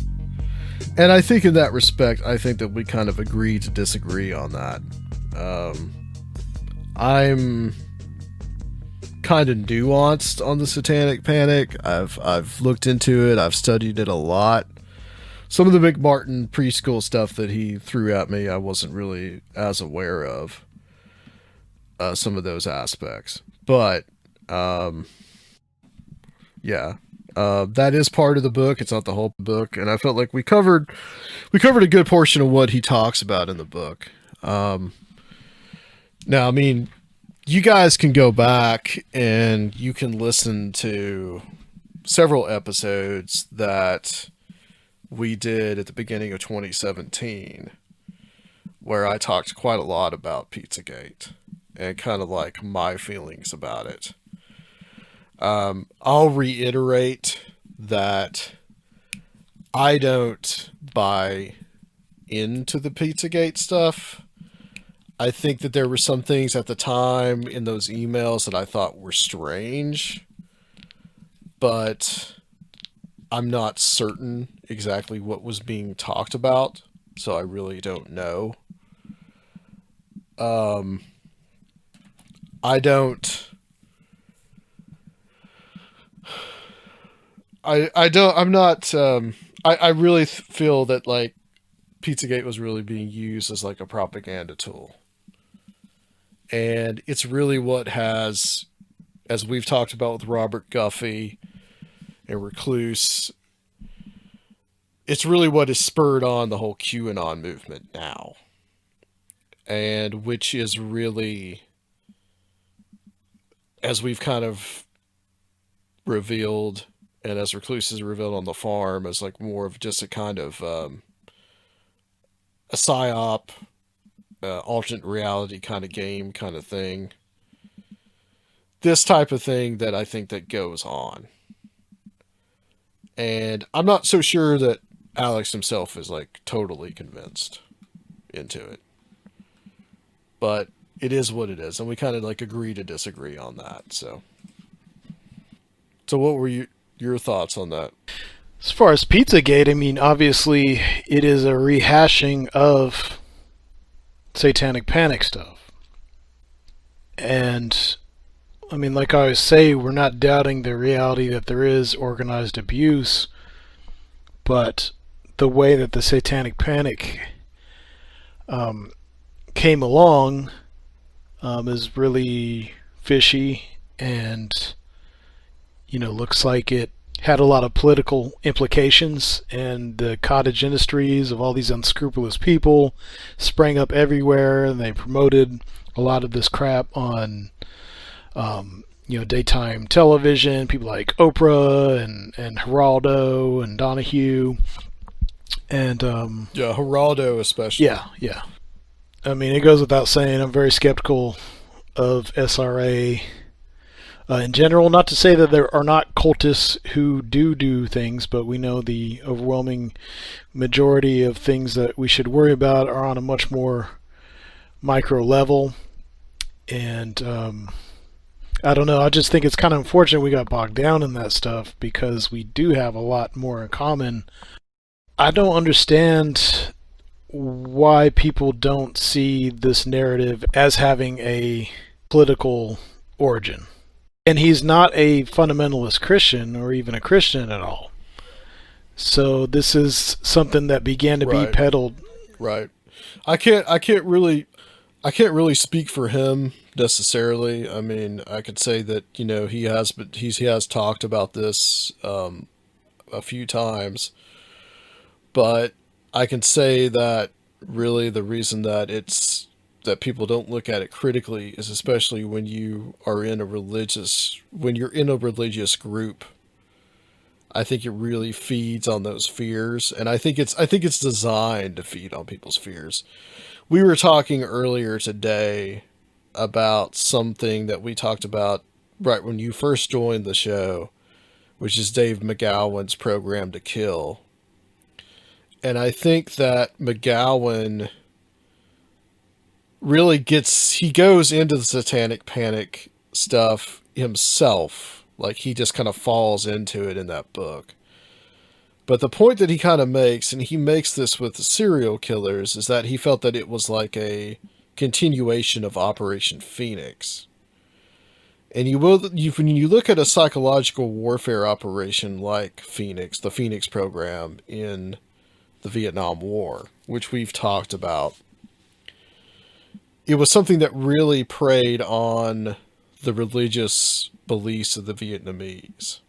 And I think in that respect, I think that we kind of agree to disagree on that. I'm kind of nuanced on the satanic panic. I've looked into it. I've studied it a lot. Some of the McMartin preschool stuff that he threw at me, I wasn't really as aware of. Some of those aspects, but that is part of the book. It's not the whole book, and I felt like we covered a good portion of what he talks about in the book. Now, I mean, you guys can go back and you can listen to several episodes that we did at the beginning of 2017, where I talked quite a lot about Pizzagate and kind of like my feelings about it. I'll reiterate that I don't buy into the Pizzagate stuff. I think that there were some things at the time in those emails that I thought were strange, but I'm not certain exactly what was being talked about, so I really don't know. I don't. I'm not. I really feel that like Pizzagate was really being used as like a propaganda tool, and it's really what has, as we've talked about with Robert Guffey and Recluse, it's really what has spurred on the whole QAnon movement now, and which is really, as we've kind of revealed, and as Recluse has revealed on the farm, as like more of just a kind of a psyop, alternate reality kind of game kind of thing. This type of thing that I think that goes on. And I'm not so sure that Alex himself is like totally convinced into it. But it is what it is. And we kind of like agree to disagree on that. So what were your thoughts on that? As far as Pizzagate, I mean, obviously it is a rehashing of Satanic Panic stuff. And, I mean, like I always say, we're not doubting the reality that there is organized abuse, but the way that the Satanic Panic came along is really fishy, and, you know, looks like it had a lot of political implications, and the cottage industries of all these unscrupulous people sprang up everywhere, and they promoted a lot of this crap on daytime television, people like Oprah and Geraldo and Donahue, and Geraldo especially. Yeah. I mean, it goes without saying, I'm very skeptical of SRA in general. Not to say that there are not cultists who do things, but we know the overwhelming majority of things that we should worry about are on a much more micro level. And I don't know, I just think it's kind of unfortunate we got bogged down in that stuff, because we do have a lot more in common. I don't understand why people don't see this narrative as having a political origin. And he's not a fundamentalist Christian or even a Christian at all. So this is something that began to be peddled. Right. I can't really speak for him necessarily. I mean, I could say that, you know, he has talked about this a few times, but I can say that really the reason that people don't look at it critically is especially when you're in a religious group. I think it really feeds on those fears, and I think it's designed to feed on people's fears. We were talking earlier today about something that we talked about right when you first joined the show, which is Dave McGowan's Program to Kill. And I think that McGowan really goes into the Satanic Panic stuff himself. Like, he just kind of falls into it in that book. But the point that he kind of makes, and he makes this with the serial killers, is that he felt that it was like a continuation of Operation Phoenix. And when you look at a psychological warfare operation like Phoenix, the Phoenix program in the Vietnam War, which we've talked about, it was something that really preyed on the religious beliefs of the Vietnamese.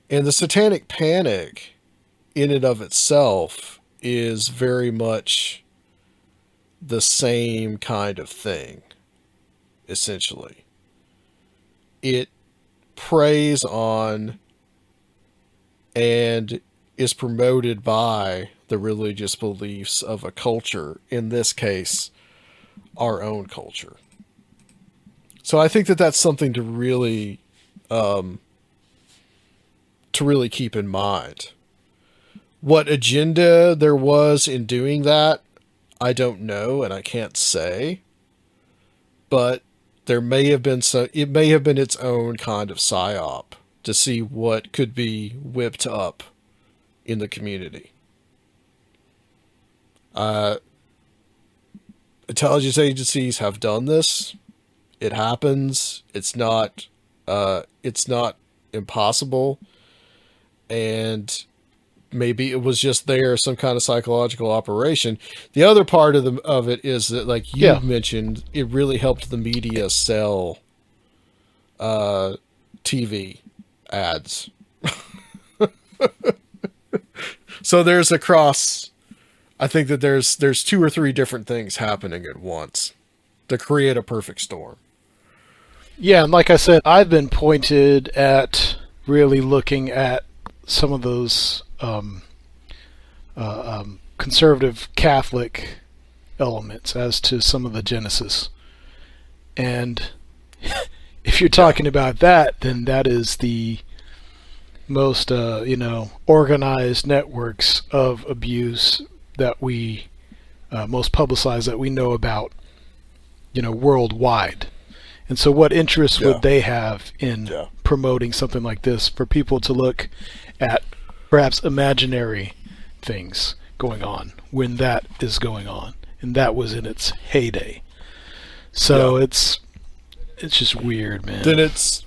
And the Satanic Panic, in and of itself, is very much the same kind of thing, essentially. It preys on and is promoted by the religious beliefs of a culture, in this case, our own culture. So I think that that's something to really keep in mind What agenda there was in doing that, I don't know, and I can't say. But there may have been it may have been its own kind of psyop to see what could be whipped up in the community. Intelligence agencies have done this. It happens. It's not impossible. And maybe it was just some kind of psychological operation. The other part of it is that, like you mentioned, it really helped the media sell TV ads. So I think that there's 2 or 3 different things happening at once to create a perfect storm. Yeah, and like I said, I've been pointed at really looking at some of those conservative Catholic elements as to some of the genesis. And if you're talking about that, then that is the most organized networks of abuse that we most publicized that we know about, worldwide. And so what interest would they have in promoting something like this for people to look at perhaps imaginary things going on when that is going on, and that was in its heyday? So it's just weird, man. Then it's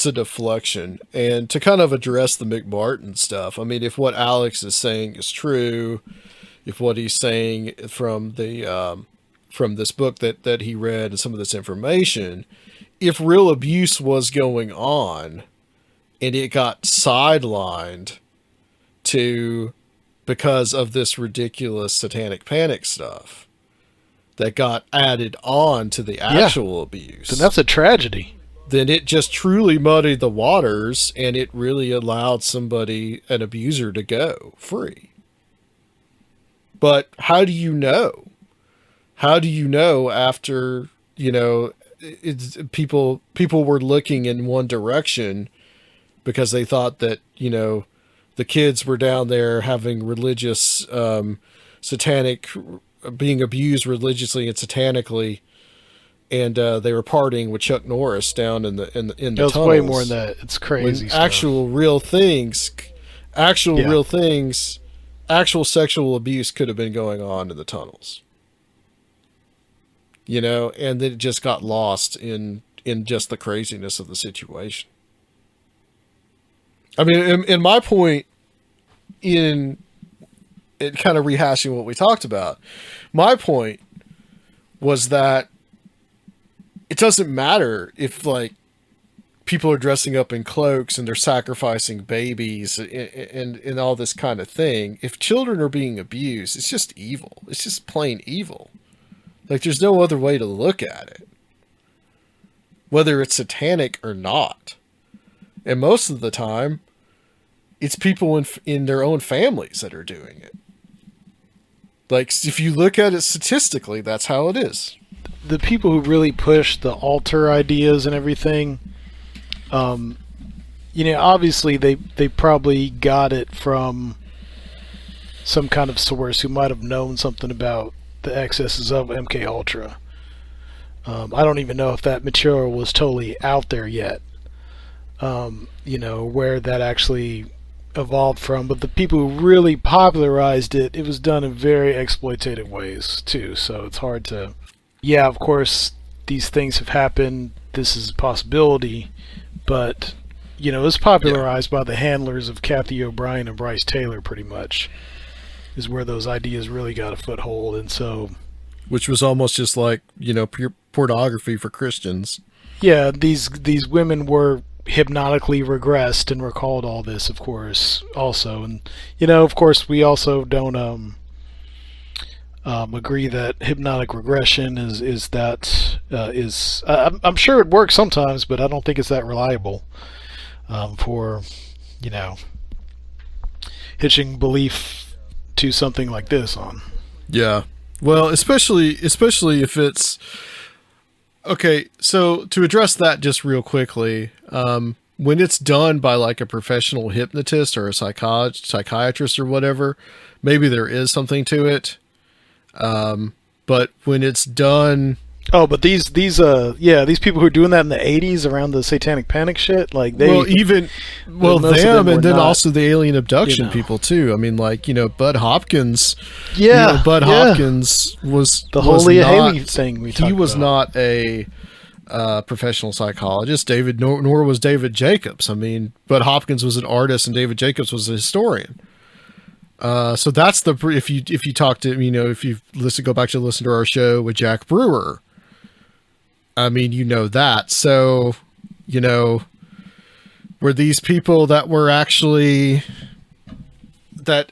a deflection. And to kind of address the McMartin stuff, I mean, if what Alex is saying is true, if what he's saying from this book that he read and some of this information, if real abuse was going on and it got sidelined because of this ridiculous satanic panic stuff that got added on to the actual abuse, then that's a tragedy. Then it just truly muddied the waters, and it really allowed an abuser, to go free. But how do you know? How do you know after, people were looking in one direction because they thought that, the kids were down there having religious, satanic, being abused religiously and satanically, and they were partying with Chuck Norris down in the tunnels. Way more than that. It's crazy stuff. Actual real things, actual sexual abuse could have been going on in the tunnels. And then it just got lost in just the craziness of the situation. I mean, in my point, in it kind of rehashing what we talked about, my point was that it doesn't matter if, like, people are dressing up in cloaks and they're sacrificing babies and all this kind of thing. If children are being abused, it's just evil. It's just plain evil. Like, there's no other way to look at it, whether it's satanic or not. And most of the time, it's people in their own families that are doing it. Like, if you look at it statistically, that's how it is. The people who really push the altar ideas and everything, obviously they probably got it from some kind of source who might have known something about the excesses of MK Ultra. I don't even know if that material was totally out there yet, where that actually evolved from. But the people who really popularized it, it was done in very exploitative ways too. So it's hard to... Yeah, of course, these things have happened. This is a possibility. But, it was popularized by the handlers of Kathy O'Brien and Bryce Taylor, pretty much, is where those ideas really got a foothold. And so... Which was almost just like, pure pornography for Christians. Yeah, these women were hypnotically regressed and recalled all this, of course, also. And, of course, we also don't... agree that hypnotic regression is I'm sure it works sometimes, but I don't think it's that reliable for hitching belief to something like this on. Yeah, well, especially if it's okay. So to address that just real quickly, when it's done by like a professional hypnotist or a psychiatrist or whatever, maybe there is something to it. But when it's done, but these people who are doing that in the 80s around the satanic panic shit, like them, and then also the alien abduction people too. I mean, like, Bud Hopkins. Yeah, Hopkins was the holy Haley thing we talked about. He was not a professional psychologist. Nor was David Jacobs. I mean, Bud Hopkins was an artist and David Jacobs was a historian. So that's if you talk to, if you go back to listen to our show with Jack Brewer, I mean, that. So, were these people that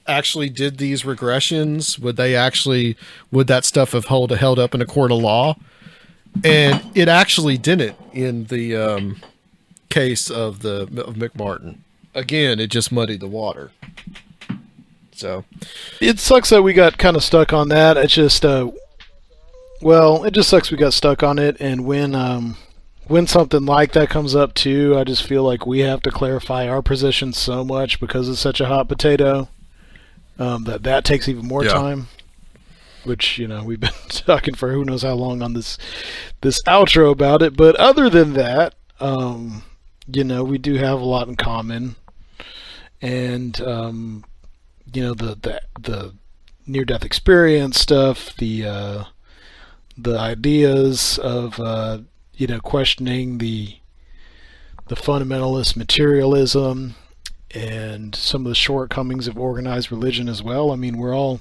actually did these regressions? Would that stuff have held up in a court of law? And it actually didn't in the case of McMartin. Again, it just muddied the water. So it sucks that we got kind of stuck on that. It's just, it just sucks we got stuck on it. And when something like that comes up too, I just feel like we have to clarify our position so much because it's such a hot potato that takes even more time. Which, we've been talking for who knows how long on this outro about it. But other than that, we do have a lot in common. And, the near-death experience stuff, the ideas of, questioning the fundamentalist materialism and some of the shortcomings of organized religion as well. I mean, we're all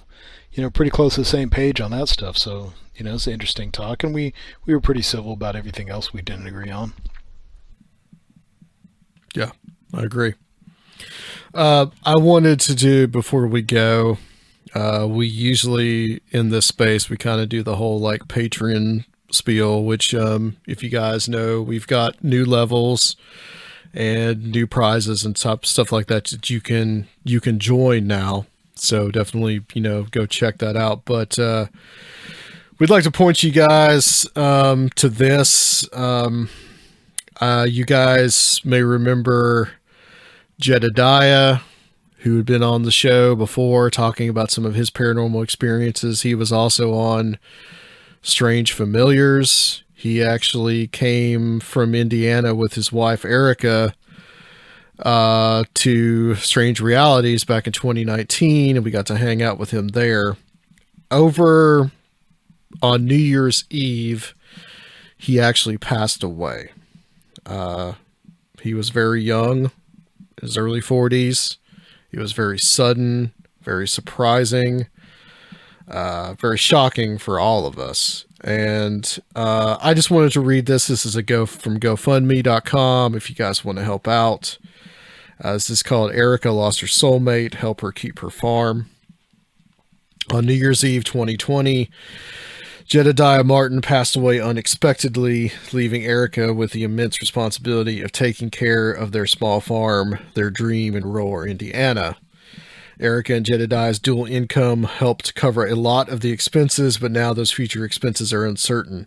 pretty close to the same page on that stuff. So, it's an interesting talk, and we were pretty civil about everything else we didn't agree on. Yeah, I agree. I wanted to do, before we go, we usually in this space, we kind of do the whole like Patreon spiel, which, if you guys know, we've got new levels and new prizes and stuff like that you can join now. So definitely, go check that out. But we'd like to point you guys to this. You guys may remember Jedidiah, who had been on the show before talking about some of his paranormal experiences. He was also on Strange Familiars. He actually came from Indiana with his wife, Erica, to Strange Realities back in 2019, and we got to hang out with him there. Over on New Year's Eve, he actually passed away. He was very young, in his early 40s. It was very sudden, very surprising, very shocking for all of us. And I just wanted to read this. This is from GoFundMe.com if you guys want to help out. This is called Erica Lost Her Soulmate, Help Her Keep Her Farm. On New Year's Eve 2020, Jedidiah Martin passed away unexpectedly, leaving Erica with the immense responsibility of taking care of their small farm, their dream in rural Indiana. Erica and Jedidiah's dual income helped cover a lot of the expenses, but now those future expenses are uncertain.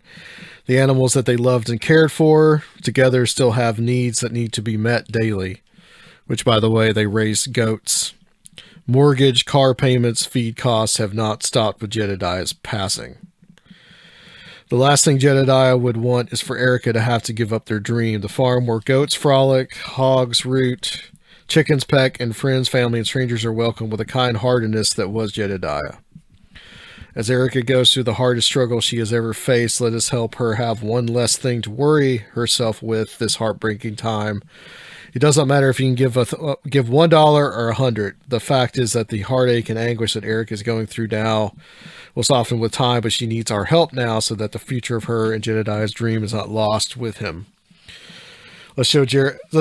The animals that they loved and cared for together still have needs that need to be met daily, which, by the way, they raised goats. Mortgage, car payments, feed costs have not stopped with Jedidiah's passing. The last thing Jedidiah would want is for Erica to have to give up their dream, the farm where goats frolic, hogs root, chickens peck, and friends, family, and strangers are welcome with a kind-heartedness that was Jedidiah. As Erica goes through the hardest struggle she has ever faced, let us help her have one less thing to worry herself with this heartbreaking time. It doesn't matter if you can give $1 or 100. The fact is that the heartache and anguish that Erica is going through now will soften with time, but she needs our help now so that the future of her and Jedidiah's dream is not lost with him. Let's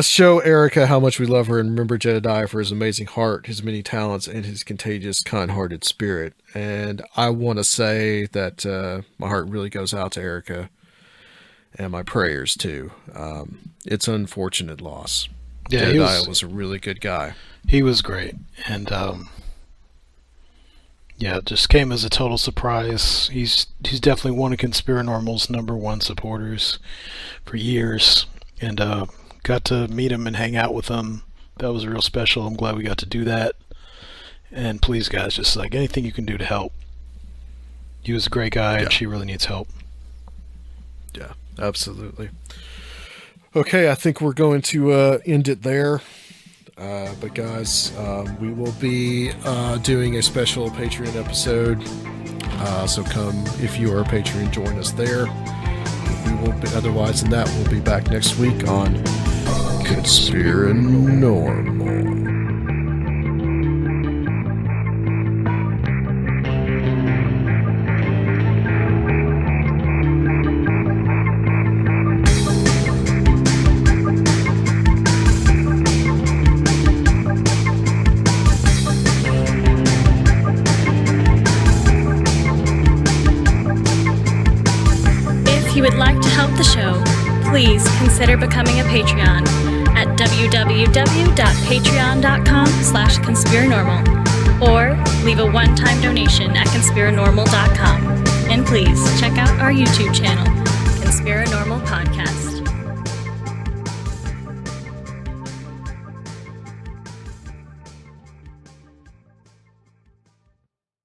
show Erica how much we love her and remember Jedidiah for his amazing heart, his many talents, and his contagious, kind-hearted spirit. And I want to say that my heart really goes out to Erica, and my prayers too. It's an unfortunate loss. Yeah, Jedidiah was a really good guy. He was great, and it just came as a total surprise. He's definitely one of Conspirinormal's #1 supporters for years, and got to meet him and hang out with him. That was real special. I'm glad we got to do that. And please, guys, just like anything you can do to help. He was a great guy, and she really needs help. Yeah, absolutely. Okay, I think we're going to end it there. But guys, we will be doing a special Patreon episode. So come, if you are a Patreon, join us there. We will be, otherwise than that, we'll be back next week on Conspirinormal. If you would like to help the show, please consider becoming a Patreon at www.patreon.com/Conspirinormal or leave a one-time donation at Conspirinormal.com. And please check out our YouTube channel, Conspirinormal Podcast.